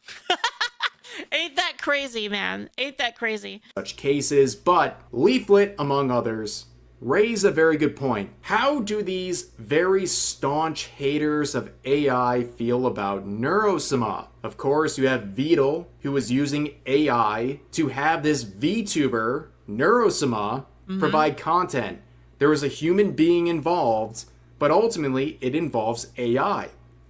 Ain't that crazy, man? Ain't that crazy? Such cases, but Leaflit, among others, raise a very good point. How do these very staunch haters of AI feel about Neurosama? Of course, you have Beetle, who was using AI to have this VTuber, Neurosama, provide content. There was a human being involved, but ultimately it involves AI,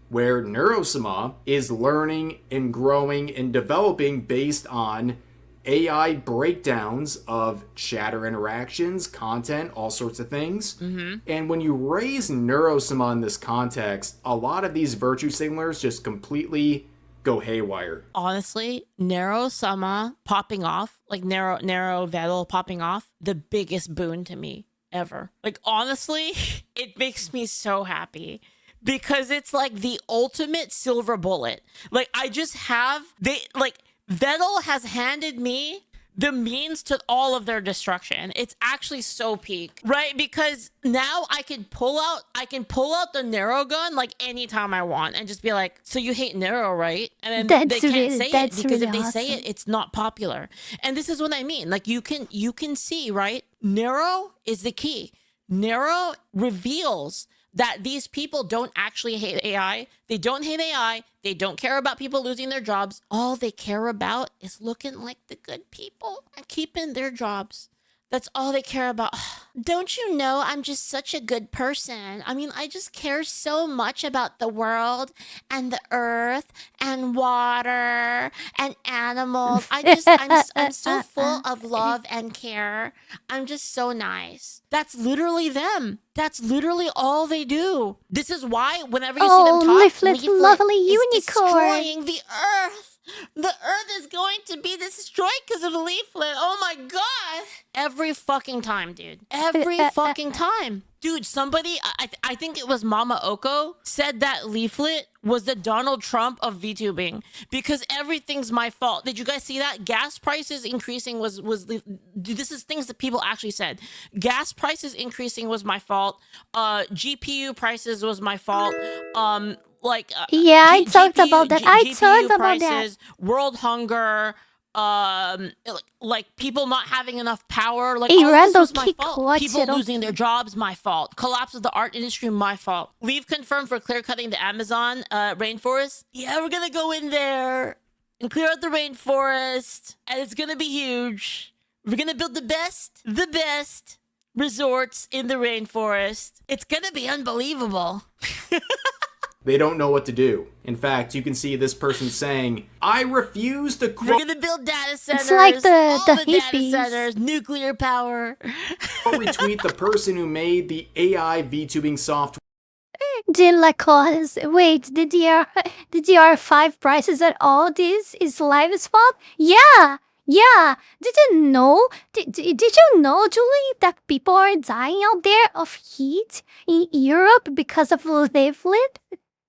where Neurosama is learning and growing and developing based on AI breakdowns of chatter interactions, content, all sorts of things. And when you raise Neurosama in this context, a lot of these virtue signalers just completely go haywire. Honestly, Neurosama popping off, like Nero Vettel popping off, the biggest boon to me ever. Like, honestly, it makes me so happy. Because it's like the ultimate silver bullet. Like, I just have, Vettel has handed me the means to all of their destruction. It's actually so peak, right? Because now I can pull out the Nero gun like anytime I want and just be like, so you hate Nero, right? And then they can't say it because if they say it, it's not popular. And this is what I mean. Like, you can see, right? Nero is the key. Nero reveals that these people don't actually hate AI. They don't hate AI. They don't care about people losing their jobs. All they care about is looking like the good people and keeping their jobs. That's all they care about. Don't you know I'm just such a good person? I mean, I just care so much about the world and the earth and water and animals. I'm so full of love and care. I'm just so nice. That's literally them. That's literally all they do. This is why whenever you see them talk, Leaflit, lovely unicorn, destroying the earth. The earth is going to be destroyed because of Leaflit. Oh my god. Every fucking time, dude. Every fucking time. Dude, somebody, I think it was Mama Oko, said that Leaflit was the Donald Trump of VTubing because everything's my fault. Did you guys see that? Gas prices increasing was this is things that people actually said. Gas prices increasing was my fault. GPU prices was my fault. I talked about that. GPU prices, world hunger, like people not having enough power. Like, A all this random was my kick, fault. what's People it on? losing their jobs, my fault. Collapse of the art industry, my fault. Leave confirmed for clear cutting the Amazon rainforest. Yeah, we're gonna go in there and clear out the rainforest, and it's gonna be huge. We're gonna build the best resorts in the rainforest. It's gonna be unbelievable. They don't know what to do. In fact, you can see this person saying, I refuse to We're gonna build data centers. It's like the data hippies. centers, nuclear power. retweet the person who made the AI VTubing software. Did Lacoste wait? The DR5 prices at all this is Live's fault? Yeah. Did you know? Did you know, Julie, that people are dying out there of heat in Europe because of Leaflit?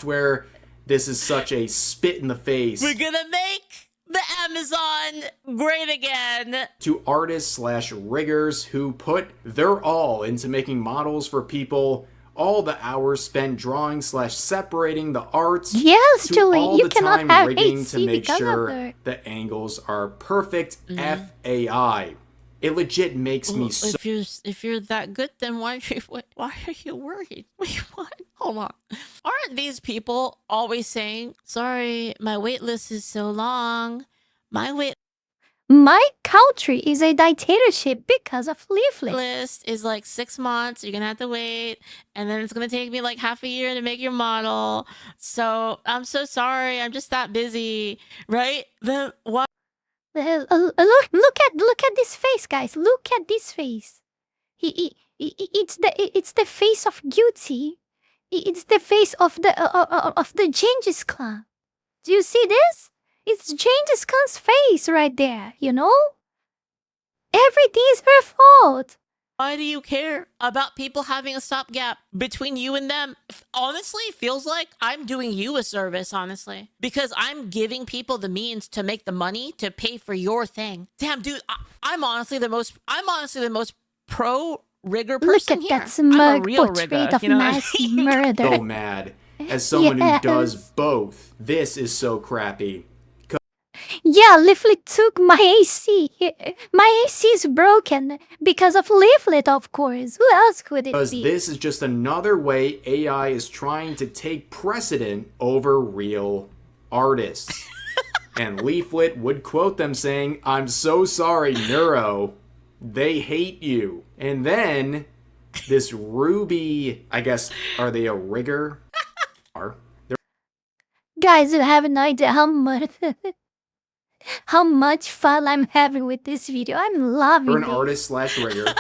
Where this is such a spit in the face. We're gonna make the Amazon great again. To artists/riggers who put their all into making models for people, all the hours spent drawing/separating the art. Yes, to Julie, all you the cannot time have rigging to AC make because sure of her. the angles are perfect. FAI. It legit makes me so. If you're that good, then why are you worried? Wait, what? Hold on. Aren't these people always saying, "Sorry, my wait list is so long. My country is a dictatorship because of Leaflit. list is like 6 months. You're gonna have to wait, and then it's gonna take me like half a year to make your model. So I'm so sorry. I'm just that busy, right? Then what? Look at this face, guys. Look at this face. It's the face of guilty. It's the face of the Genghis Khan. Do you see this? It's Genghis Khan's face right there. You know, everything is her fault. Why do you care about people having a stopgap between you and them? Honestly, it feels like I'm doing you a service, honestly. Because I'm giving people the means to make the money to pay for your thing. Damn, dude, I'm honestly the most pro rigger person Look here. at that I'm a smug real portrait rigger, of you know what I mass mean? murder. So mad. As someone who does Yes. both, this is so crappy. Yeah, Leaflit took my AC. My AC is broken because of Leaflit, of course. Who else could it Because be? this is just another way AI is trying to take precedent over real artists. And Leaflit would quote them saying, I'm so sorry, Neuro. They hate you. And then this Ruby, I guess, are they a rigger? Guys, you have no idea how much fun I'm having with this video. I'm loving Or an this. artist/rigger.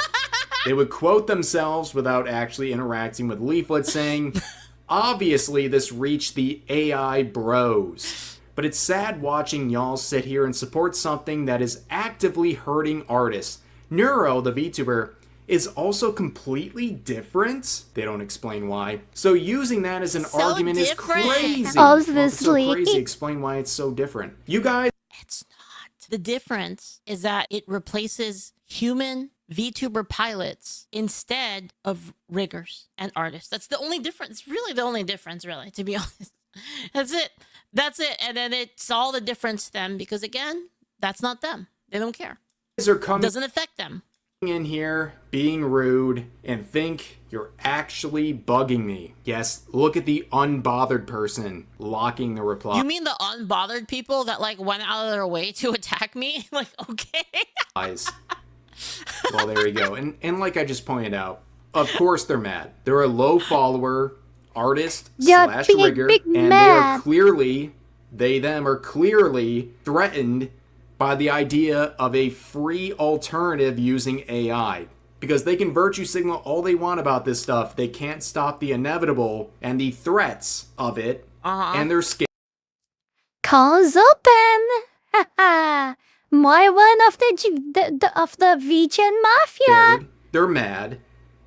They would quote themselves without actually interacting with Leaflit, saying, obviously this reached the AI bros. But it's sad watching y'all sit here and support something that is actively hurting artists. Neuro, the VTuber, is also completely different. They don't explain why. So using that as an So argument different. is crazy. Obviously. Well, if it's so crazy, explain why it's so different. You guys It's not. The difference is that it replaces human VTuber pilots instead of riggers and artists. That's the only difference. Really the only difference, really, to be honest. That's it. And then it's all the difference to them because, again, that's not them. They don't care. are It coming doesn't affect them. in here being rude and think you're actually bugging me. Yes, look at the unbothered person locking the reply. You mean the unbothered people that like went out of their way to attack me? Like, okay. Well, there you go. And like I just pointed out, of course they're mad. They're a low follower artist slash rigger, and them are clearly threatened by the idea of a free alternative using AI. Because they can virtue signal all they want about this stuff. They can't stop the inevitable and the threats of it. And they're scared. Calls open. My one of the vegan mafia. They're mad.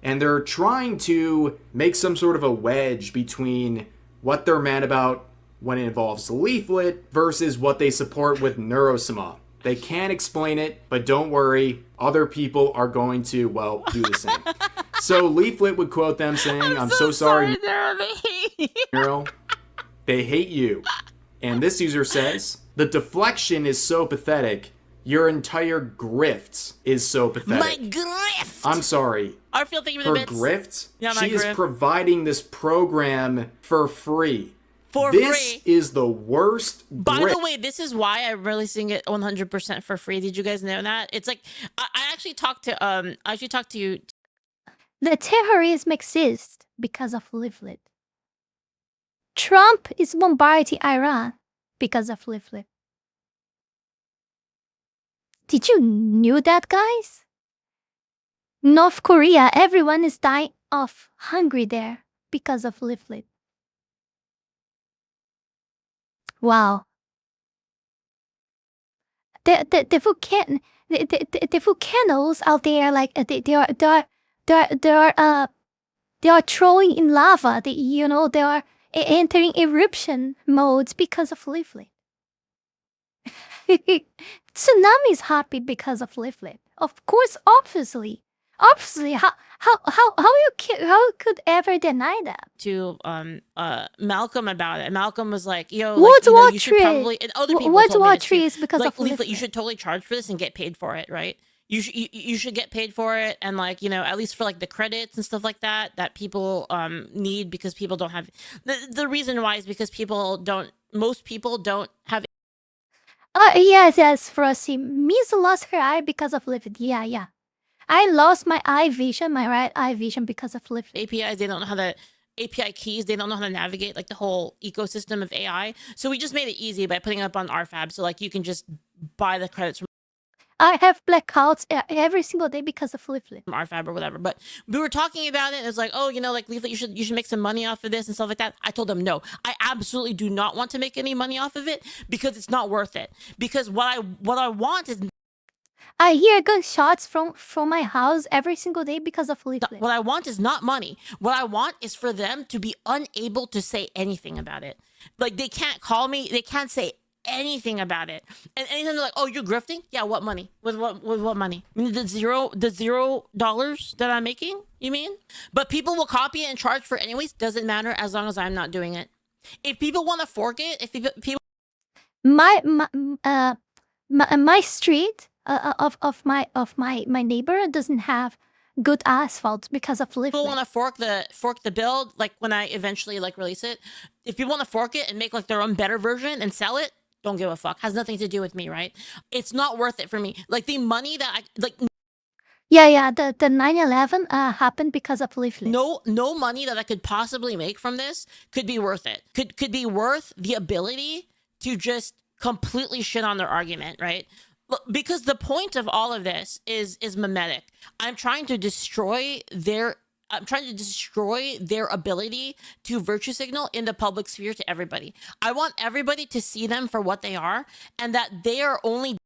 And they're trying to make some sort of a wedge between what they're mad about when it involves Leaflit versus what they support with Neurosama. They can't explain it, but don't worry, other people are going to, well, do the same. So Leaflit would quote them saying, I'm so sorry, Neuro. They hate you. And this user says, the deflection is so pathetic. Your entire grift is so pathetic. My grift! I'm sorry. I feel thinking Her the bits. grift? Yeah, she is grift. providing this program for free. This is the worst By the way, this is why I'm releasing it 100% for free. Did you guys know that? It's like I actually talked to you. The terrorism exists because of Leaflit. Trump is bombarding Iran because of Leaflit. Did you knew that, guys? North Korea, everyone is dying of hungry there because of Leaflit. Wow. The volcanoes out there, like they are throwing in lava. They are entering eruption modes because of Leaflit. Tsunami is happy because of Leaflit. Of course, obviously, how could ever deny that? To Malcolm about it. Malcolm was like, "Yo, you should probably." And other people What's told me this tree too. is because like, of Leaflit. You should totally charge for this and get paid for it, right? You should get paid for it, and like at least for like the credits and stuff like that people need, because people don't have the reason why is because most people don't have. Yes, Frosty. Mizu lost her eye because of Leaflit. Yeah. I lost my eye vision, my right eye vision because of Leaflit. APIs, they don't know how to API keys, they don't know how to navigate like the whole ecosystem of AI. So we just made it easy by putting it up on RFAB, so like you can just buy the credits from I have blackouts every single day because of Leaflit. RFAB or whatever. But we were talking about it, and it was like, oh, like Leaflit, you should make some money off of this and stuff like that. I told them no, I absolutely do not want to make any money off of it, because it's not worth it. Because what I want is, I hear gunshots from my house every single day because of Leaflit. What I want is not money. What I want is for them to be unable to say anything about it. Like, they can't call me, they can't say anything about it. And anytime they're like, oh, you're grifting? Yeah, what money? With what money? The $0 that I'm making, you mean? But people will copy it and charge for it anyways. Doesn't matter as long as I'm not doing it. If people want to fork it, if people my street of my neighbor doesn't have good asphalt because of Leaflit. People want to fork the build, like when I eventually like release it. If people want to fork it and make like their own better version and sell it, don't give a fuck. Has nothing to do with me, right? It's not worth it for me. Like the money that I like. Yeah. The 9/11 happened because of Leaflit. No money that I could possibly make from this could be worth it. Could be worth the ability to just completely shit on their argument, right? Because the point of all of this is mimetic. I'm trying to destroy their ability to virtue signal in the public sphere to everybody. I want everybody to see them for what they are, and that they are only.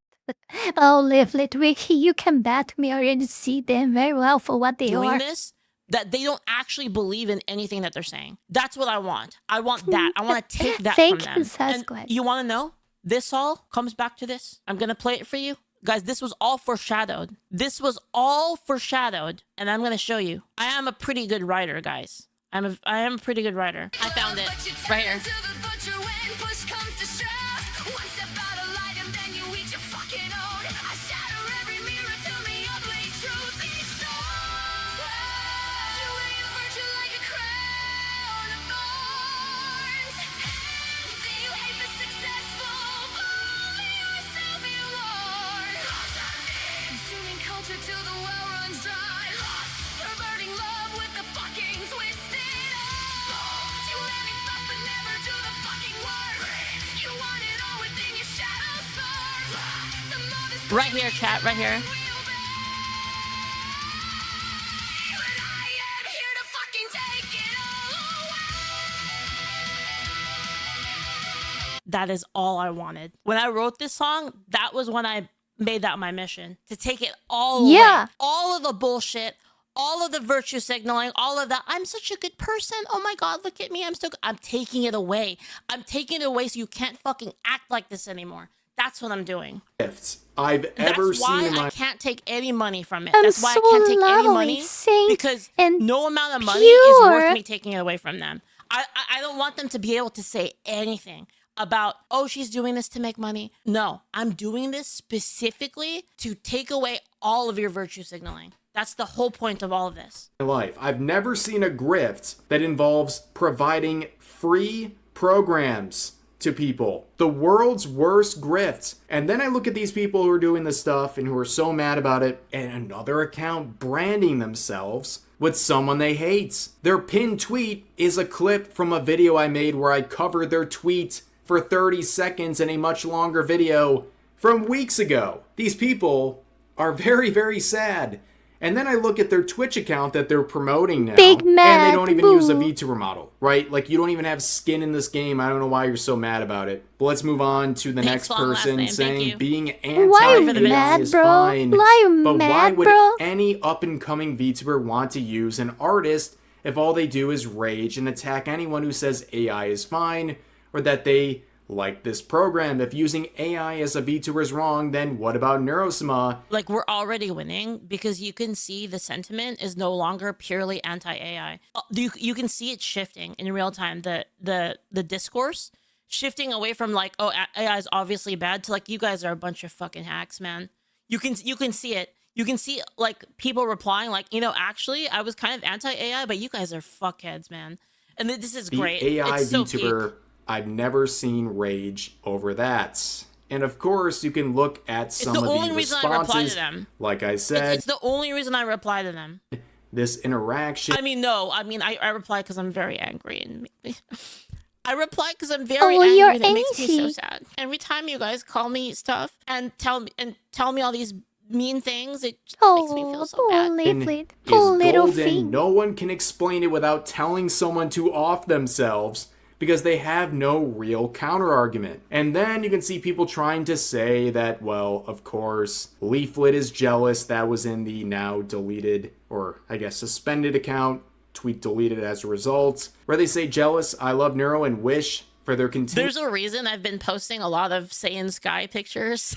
Oh, Leaflit, Ricky, you can bet me already see them very well for what they doing are. This, that they don't actually believe in anything that they're saying. That's what I want. I want that. I want to take that from them. And you want to know? This all comes back to this. I'm going to play it for you. Guys, this was all foreshadowed. This was all foreshadowed, and I'm going to show you. I am a pretty good writer, guys. I am a pretty good writer. I found it right here. Right here, chat, right here. That is all I wanted. When I wrote this song, that was when I made that my mission. To take it all away. All of the bullshit, all of the virtue signaling, all of that. I'm such a good person. Oh my God, look at me. I'm taking it away. I'm taking it away so you can't fucking act like this anymore. That's what I'm doing. I've ever seen in my... I can't take any money from it. That's why I can't take any money, because no amount of money is worth me taking it away from them. I don't want them to be able to say anything. about, oh, she's doing this to make money. No, I'm doing this specifically to take away all of your virtue signaling. That's the whole point of all of this. Life. I've never seen a grift that involves providing free programs to people. The world's worst grift. And then I look at these people who are doing this stuff and who are so mad about it, and another account branding themselves with someone they hate. Their pinned tweet is a clip from a video I made where I covered their tweet for 30 seconds in a much longer video from weeks ago. These people are very, very sad. And then I look at their Twitch account that they're promoting now, Big mad and they don't even boo. use a Vtuber model, right? Like, you don't even have skin in this game. I don't know why you're so mad about it. But let's move on to the next person saying being Why you anti-AI mad, is bro? fine. Why you But why mad, would bro? any up-and-coming Vtuber want to use an artist if all they do is rage and attack anyone who says AI is fine, or that they like this program? If using AI as a VTuber is wrong, then what about Neurosma? Like, we're already winning because you can see the sentiment is no longer purely anti-AI. You can see it shifting in real time. The discourse shifting away from like, oh, AI is obviously bad, to like, you guys are a bunch of fucking hacks, man. You can see it. You can see like people replying like, actually I was kind of anti-AI, but you guys are fuckheads, man. And this is great. The AI it's so VTuber, peak. I've never seen rage over that. And of course, you can look at some of the responses. Like I said, it's the only reason I reply to them. This interaction. I reply because I'm very angry, and I reply because I'm very angry. You're and it makes me so angry. sad. Every time you guys call me stuff and tell me all these mean things, it just makes me feel so poor bad. Leaflit. Is Poor little golden. thing. No one can explain it without telling someone to off themselves, because they have no real counter-argument. And then you can see people trying to say that, well, of course, Leaflit is jealous. That was in the now deleted, or I guess suspended account, tweet deleted as a result, where they say jealous, I love Neuro, and wish for their continued... There's a reason I've been posting a lot of Saiyan Sky pictures.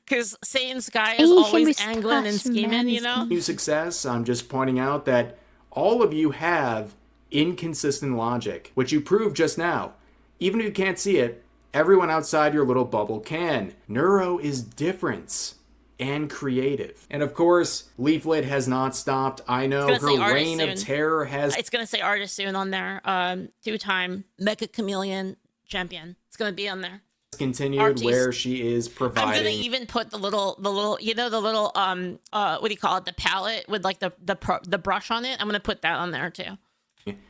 Because Saiyan Sky is always angling and scheming, new success. I'm just pointing out that all of you have inconsistent logic, which you proved just now. Even if you can't see it, everyone outside your little bubble can. Neuro is different and creative. And of course, Leaflit has not stopped. I know her reign of terror has... It's going to say artist soon on there. 2-time Mecha Chameleon champion. It's going to be on there. Continued Artiste. Where she is providing... I'm gonna even put the little what do you call it, the palette with like the brush on it. I'm gonna put that on there too.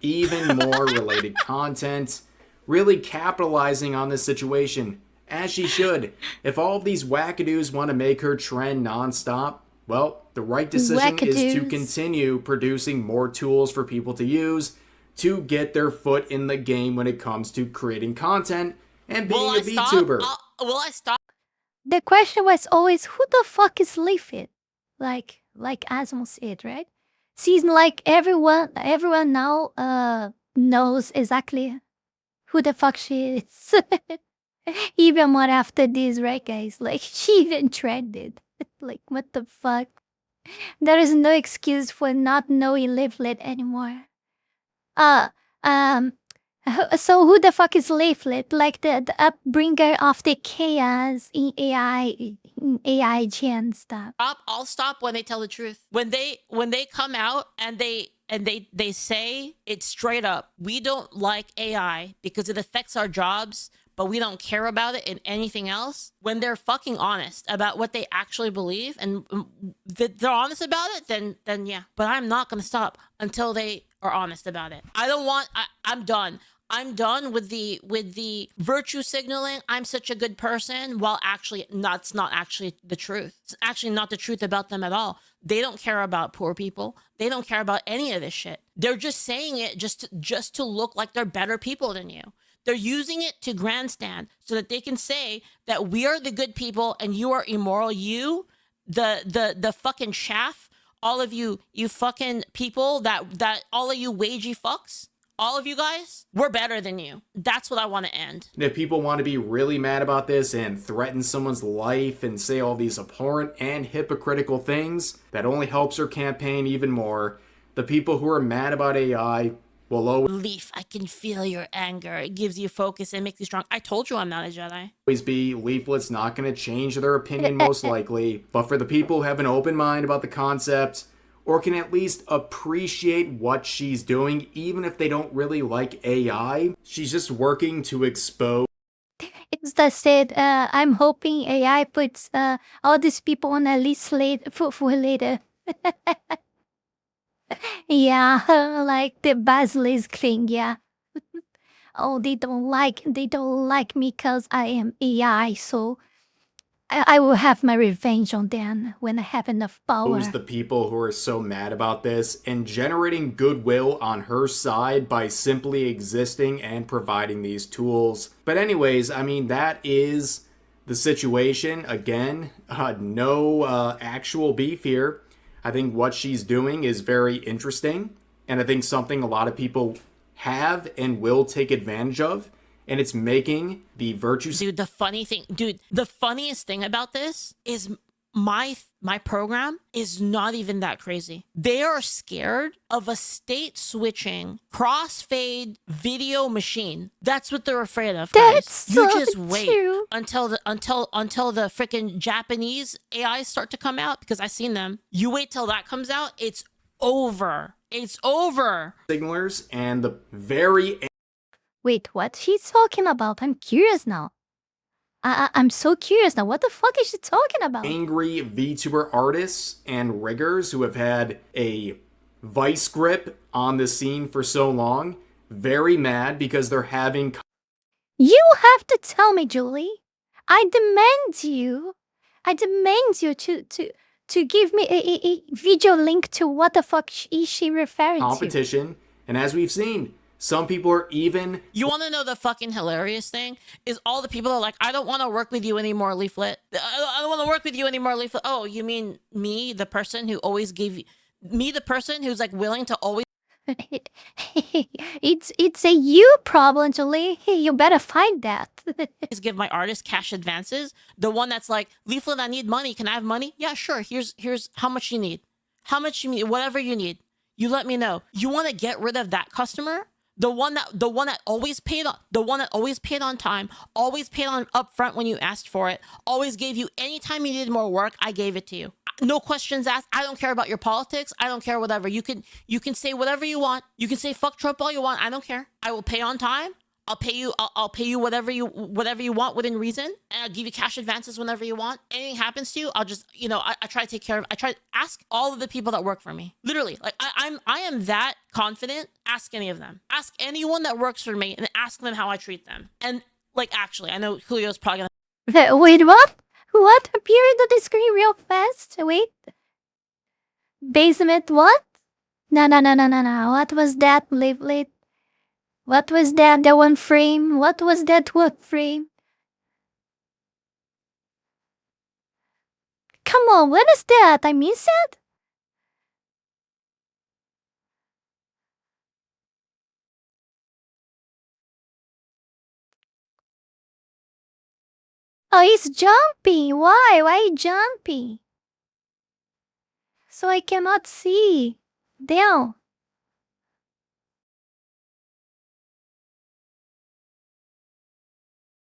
Even more related content, really capitalizing on this situation, as she should. If all of these wackadoos want to make her trend nonstop, well, the right decision is to continue producing more tools for people to use to get their foot in the game when it comes to creating content and being a VTuber. Will I stop? The question was always, who the fuck is Leaflit? Like Asmo said, right? Seems like everyone now knows exactly who the fuck she is. Even more after this, right, guys? Like, she even trended. Like, what the fuck? There is no excuse for not knowing Leaflit anymore. So who the fuck is Leaflit? Like the upbringer of the chaos in AI gen stuff. I'll stop when they tell the truth. When they come out and they say it straight up, we don't like AI because it affects our jobs, but we don't care about it in anything else. When they're fucking honest about what they actually believe and they're honest about it, then yeah. But I'm not gonna stop until they are honest about it. I'm done. I'm done with the virtue signaling. I'm such a good person, while actually that's not actually the truth. It's actually not the truth about them at all. They don't care about poor people. They don't care about any of this shit. They're just saying it just to look like they're better people than you. They're using it to grandstand so that they can say that we are the good people and you are immoral. You, the fucking chaff, all of you fucking people that all of you wagey fucks. All of you guys, we're better than you. That's what I want to end. And if people want to be really mad about this and threaten someone's life and say all these abhorrent and hypocritical things, that only helps her campaign even more. The people who are mad about AI, will Leaf, I can feel your anger. It gives you focus and makes you strong. I told you I'm not a Jedi. Always be. Leaflet's not going to change their opinion most likely. But for the people who have an open mind about the concept, or can at least appreciate what she's doing, even if they don't really like AI, she's just working to expose. It's that said, I'm hoping AI puts all these people on a list for later. Yeah, like the basilisk thing, yeah. Oh, they don't like me because I am AI, so I will have my revenge on them when I have enough power. The people who are so mad about this and generating goodwill on her side by simply existing and providing these tools. But anyways, I mean, that is the situation. Again, no actual beef here. I think what she's doing is very interesting, and I think something a lot of people have and will take advantage of, and it's making the virtue... Dude, the funniest thing about this is my program is not even that crazy. They are scared of a state switching crossfade video machine. That's what they're afraid of, guys. That's so you just wait true. until the freaking Japanese AIs start to come out, because I've seen them. You wait till that comes out, it's over. It's over. Signalers and the very... Wait, what she's talking about? I'm curious now. I'm so curious now. What the fuck is she talking about? Angry VTuber artists and riggers who have had a vice grip on the scene for so long, very mad because they're having... You have to tell me, Julie. I demand you to give me a video link to what the fuck is she referring competition. And as we've seen, some people are even... You want to know the fucking hilarious thing? Is all the people are like, I don't want to work with you anymore, Leaflit. I don't want to work with you anymore, Leaflit. Oh, you mean me, the person who always gave you... Me, the person who's like willing to always... It's a you problem, Julie. Hey, you better find that. give my artist cash advances. The one that's like, Leaflit, I need money. Can I have money? Yeah, sure. Here's how much you need. How much you need, whatever you need. You let me know. You want to get rid of that customer? The one that always paid on time, always paid on upfront when you asked for it, always gave you anytime you needed more work, I gave it to you. No questions asked. I don't care about your politics. I don't care whatever. You can say whatever you want. You can say fuck Trump all you want. I don't care. I will pay on time. I'll pay you whatever you want within reason, and I'll give you cash advances whenever you want. Anything happens to you, I'll just, I try to take care of. I try to ask all of the people that work for me. Literally, like I am that confident. Ask any of them. Ask anyone that works for me, and ask them how I treat them. And like, actually, I know Julio's probably gonna... Wait, what? What? Appear on the screen real fast. Wait. Basement what? No. What was that, Leaflit? What was that? The one frame? What was that one frame? Come on, what is that? I missed it? Oh, he's jumping. Why? Why are you jumping? So I cannot see. Damn.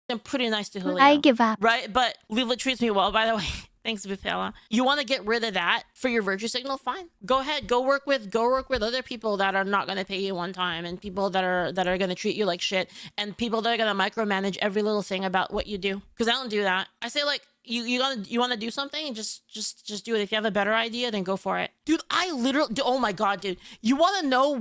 I'm pretty nice to Julio. I give up. Right? But Leaflit treats me well, by the way. Thanks, Bipella. You want to get rid of that for your virtue signal? Fine. Go ahead. Go work with other people that are not going to pay you one time, and people that are going to treat you like shit, and people that are going to micromanage every little thing about what you do. Because I don't do that. I say, like, you want to do something, just do it. If you have a better idea, then go for it. Dude, I literally, oh my god, dude. You want to know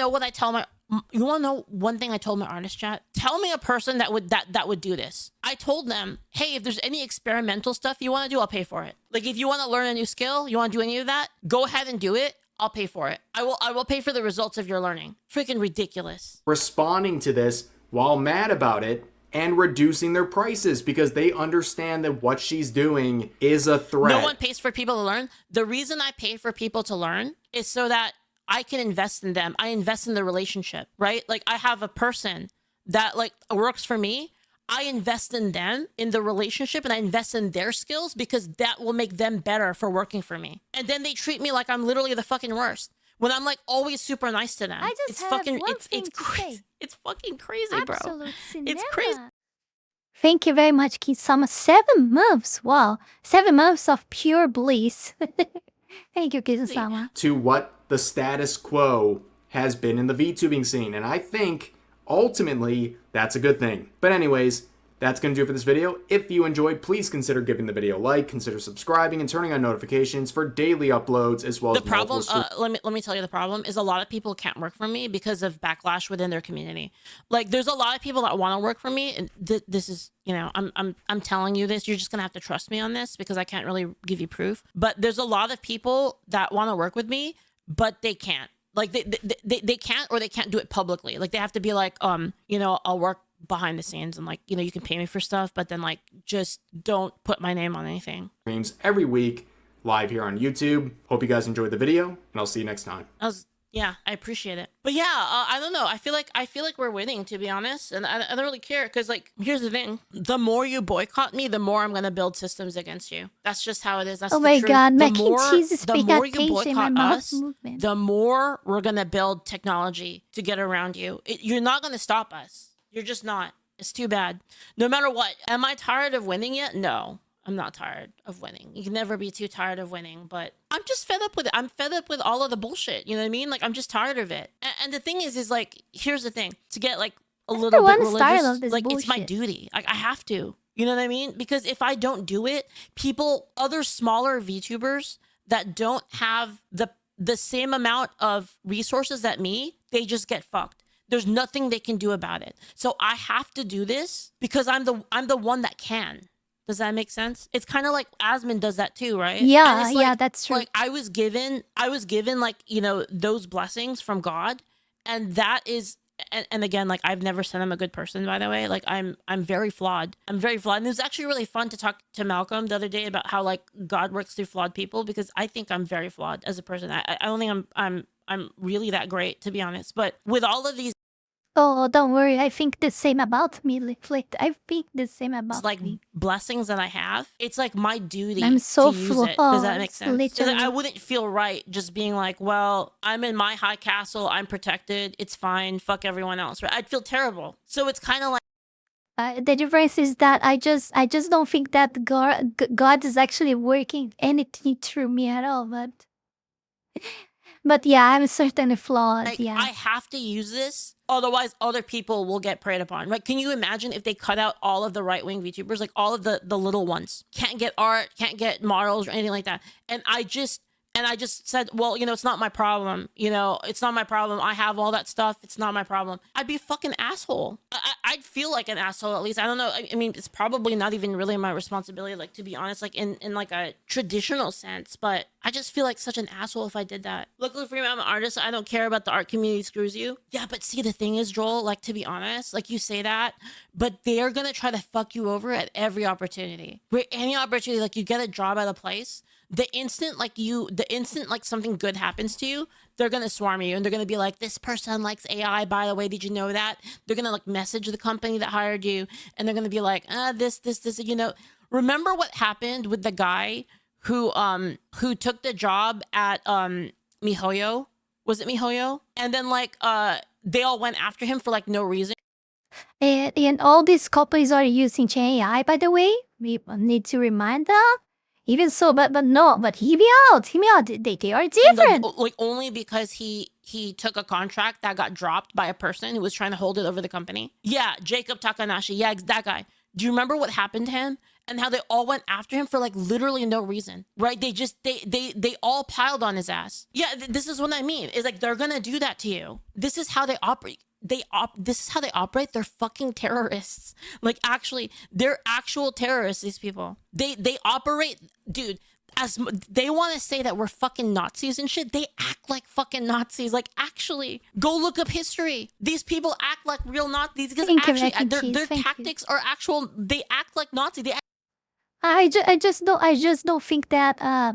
what I tell my... You want to know one thing I told my artist chat? Tell me a person that would do this. I told them, hey, if there's any experimental stuff you want to do, I'll pay for it. Like, if you want to learn a new skill, you want to do any of that, go ahead and do it. I'll pay for it. I will pay for the results of your learning. Freaking ridiculous. Responding to this while mad about it and reducing their prices because they understand that what she's doing is a threat. No one pays for people to learn. The reason I pay for people to learn is so that I can invest in them. I invest in the relationship, right? Like, I have a person that like works for me. I invest in them, in the relationship, and I invest in their skills because that will make them better for working for me. And then they treat me like I'm literally the fucking worst. when I'm like always super nice to them. I just it's have fucking one it's thing to crazy. say. It's fucking crazy, bro. Absolute cinema. It's crazy. Thank you very much, Kitsune. 7 months. Wow. 7 months of pure bliss. Thank you, Kitsune. To what the status quo has been in the VTubing scene. And I think, ultimately, that's a good thing. But anyways, that's going to do it for this video. If you enjoyed, please consider giving the video a like, consider subscribing, and turning on notifications for daily uploads, as well as the problem. Let me tell you, the problem is a lot of people can't work for me because of backlash within their community. Like, there's a lot of people that want to work for me, and this is, you know, I'm telling you this. You're just gonna have to trust me on this because I can't really give you proof. But there's a lot of people that want to work with me, but they can't. Like, they can't, or they can't do it publicly. Like, they have to be like, you know, I'll work behind the scenes and, like, you know, you can pay me for stuff, but then, like, just don't put my name on anything. Streams every week live here on YouTube. Hope you guys enjoyed the video, and I'll see you next time. Yeah, I appreciate it. But yeah, I don't know. I feel like we're winning, to be honest, and I don't really care because, like, here's the thing: the more you boycott me, the more I'm gonna build systems against you. That's just how it is. That's oh the my truth. god, The mac and cheese is big more you attention in my boycott mouth us, movement. the more we're gonna build technology to get around you. You're not gonna stop us. You're just not. It's too bad. No matter what. Am I tired of winning yet? No. I'm not tired of winning. You can never be too tired of winning, but I'm just fed up with it. I'm fed up with all of the bullshit. You know what I mean? Like, I'm just tired of it. And the thing is like, here's the thing. To get, like, a little bit religious, like, it's my duty. Like, I have to. You know what I mean? Because if I don't do it, other smaller VTubers that don't have the same amount of resources that me, they just get fucked. There's nothing they can do about it. So I have to do this because I'm the one that can. Does that make sense? It's kind of like Asmon does that too, right? Yeah, yeah, that's true. Like, I was given like, you know, those blessings from God, and that is, and again, like, I've never said I'm a good person, by the way. Like, I'm very flawed. I'm very flawed. And it was actually really fun to talk to Malcolm the other day about how, like, God works through flawed people, because I think I'm very flawed as a person. I don't think I'm really that great, to be honest. But with all of these, oh, don't worry. I think the same about me, Leaflit. I think the same about like, me. blessings that I have, it's like my duty I'm so to use it. Does that make sense? Literally. I wouldn't feel right just being like, well, I'm in my high castle, I'm protected, it's fine, fuck everyone else, right? I'd feel terrible. So it's kind of like, the difference is that I just don't think that God is actually working anything through me at all. But yeah, I'm certainly flawed. like, yeah, I have to use this, otherwise other people will get preyed upon. Like, can you imagine if they cut out all of the right-wing VTubers, like all of the little ones, can't get art, can't get models or anything like that, and I just said, well, you know, it's not my problem. You know, it's not my problem. I have all that stuff. It's not my problem. I'd be a fucking asshole. I'd feel like an asshole, at least. I don't know. I mean, it's probably not even really my responsibility, like, to be honest, like, in like a traditional sense, but I just feel like such an asshole if I did that. Luckily for me, I'm an artist. I don't care about the art community screws you. Yeah, but see, the thing is, Joel, like, to be honest, like, you say that, but they're gonna try to fuck you over at every opportunity. Where any opportunity, like, you get a job at a place, the instant like something good happens to you, they're gonna swarm you, and they're gonna be like, this person likes AI, by the way, did you know that? They're gonna, like, message the company that hired you, and they're gonna be like, this, you know. Remember what happened with the guy who took the job at MiHoYo? Was it MiHoYo? And then, like, they all went after him for, like, no reason. And all these companies are using Gen AI, by the way. We need to remind them. Even so, but hear me out. They are different. Like, only because he took a contract that got dropped by a person who was trying to hold it over the company. Yeah, Jacob Takanashi. Yeah, that guy. Do you remember what happened to him? And how they all went after him for, like, literally no reason, right? They all piled on his ass. Yeah, this is what I mean. It's like, they're gonna do that to you. This is how they operate. This is how they operate. They're fucking terrorists. Like, actually, they're actual terrorists, these people. They operate, dude, as they want to say that we're fucking Nazis and shit. They act like fucking Nazis. Like, actually, go look up history. These people act like real Nazis because actually their tactics are actual. They act like Nazis. I just don't think that I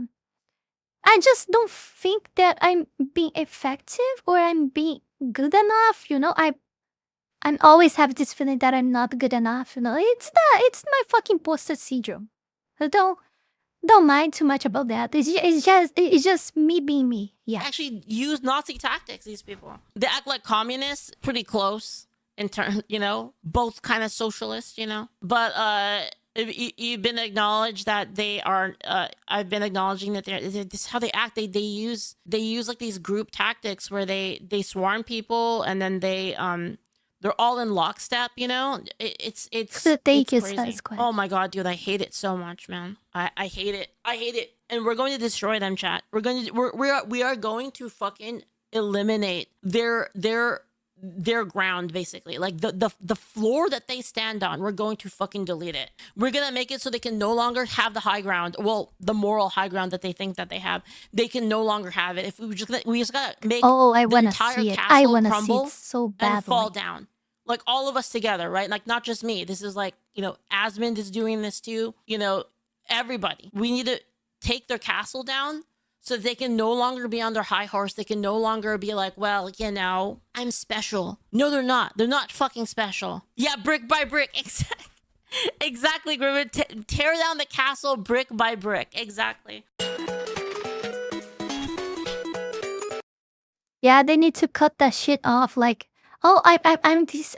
just don't think that I'm being effective or I'm being good enough. You know, I'm always have this feeling that I'm not good enough. You know, it's my fucking imposter syndrome. don't mind too much about that. It's just me being me. Yeah. Actually use Nazi tactics, these people. They act like communists, pretty close in turn, you know, both kind of socialist, you know. But you've been acknowledged that they are. I've been acknowledging that this is how they act. They use like these group tactics where they swarm people and then they're all in lockstep. You know, it's crazy. Oh my god, dude, I hate it so much, man. I hate it. I hate it. And we're going to destroy them, chat. We are going to fucking eliminate their ground, basically. Like the floor that they stand on, we're going to fucking delete it. We're gonna make it so they can no longer have the high ground. Well, the moral high ground that they think that they have, they can no longer have it. If we just gotta make I wanna see it. I wanna see it so badly. And fall down. Like all of us together, right? Like not just me. This is like, you know, Asmund is doing this too. You know, everybody. We need to take their castle down so they can no longer be on their high horse. They can no longer be like, well, you know, I'm special. No, they're not. They're not fucking special. Yeah, brick by brick. Exactly, Griffin. Tear down the castle brick by brick. Exactly. Yeah, they need to cut that shit off. Like, oh, I'm this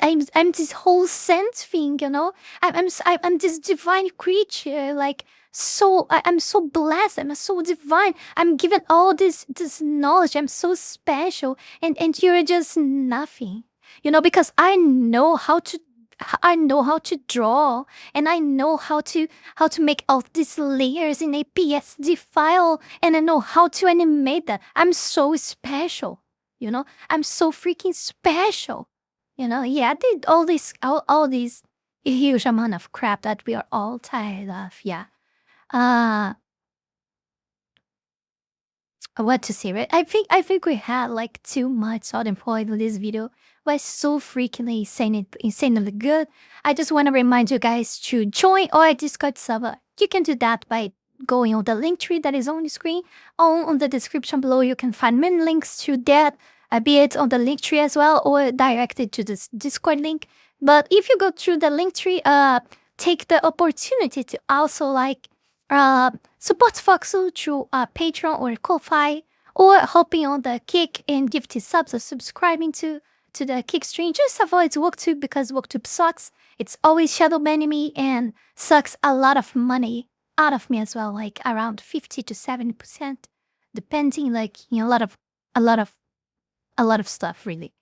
whole sense thing, you know. I'm this divine creature. Like, so I'm so blessed. I'm so divine. I'm given all this knowledge. I'm so special, and you're just nothing, you know. Because I know how to draw, and I know how to make all these layers in a PSD file, and I know how to animate that. I'm so special. You know, I'm so freaking special. You know, yeah, I did all these huge amount of crap that we are all tired of. Yeah. What to say, right? I think we had like too much starting point in this video. It was so freaking insanely good. I just want to remind you guys to join our Discord server. You can do that by going on the link tree that is on the screen. On the description below, you can find many links to that, be it on the link tree as well, or directed to this Discord link. But if you go through the link tree, take the opportunity to also like support Foxu through Patreon or Ko-Fi, or hopping on the Kick and gifted subs or subscribing to the Kick stream. Just avoid Vtuber because Vtuber sucks. It's always shadow banning me and sucks a lot of money out of me as well, like around 50 to 70%, depending, like, you know, a lot of stuff, really.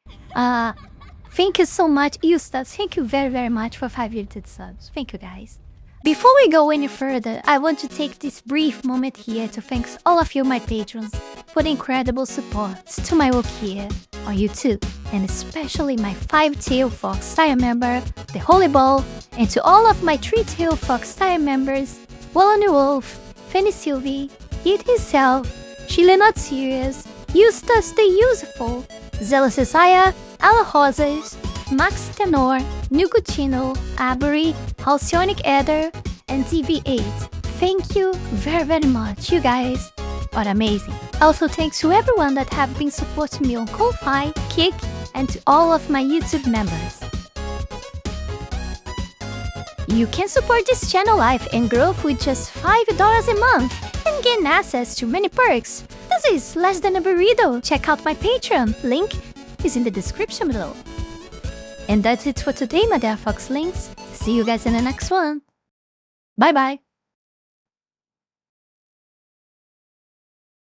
Thank you so much, Eustace. Thank you very, very much for 5 gifted subs. Thank you, guys. Before we go any further, I want to take this brief moment here to thank all of you, my patrons, for the incredible support to my work here on YouTube, and especially my 5-Tail Fox Tier member, the Holy Ball, and to all of my 3-Tail Fox Tier members, Wallony Wolf, Fanny Sylvie, Heat Himself, Chile Not Serious, Eustace the Useful, Zealous Isaiah, Ala Rosas, Max Tenor, Nugutino, Avery, Halcyonic Ether, and TV8. Thank you very, very much. You guys are amazing. Also, thanks to everyone that have been supporting me on Ko-Fi, Kick, and to all of my YouTube members. You can support this channel life and growth with just $5 a month and gain access to many perks. This is less than a burrito. Check out my Patreon. Link is in the description below. And that's it for today, my dear Fox Links. See you guys in the next one. Bye bye.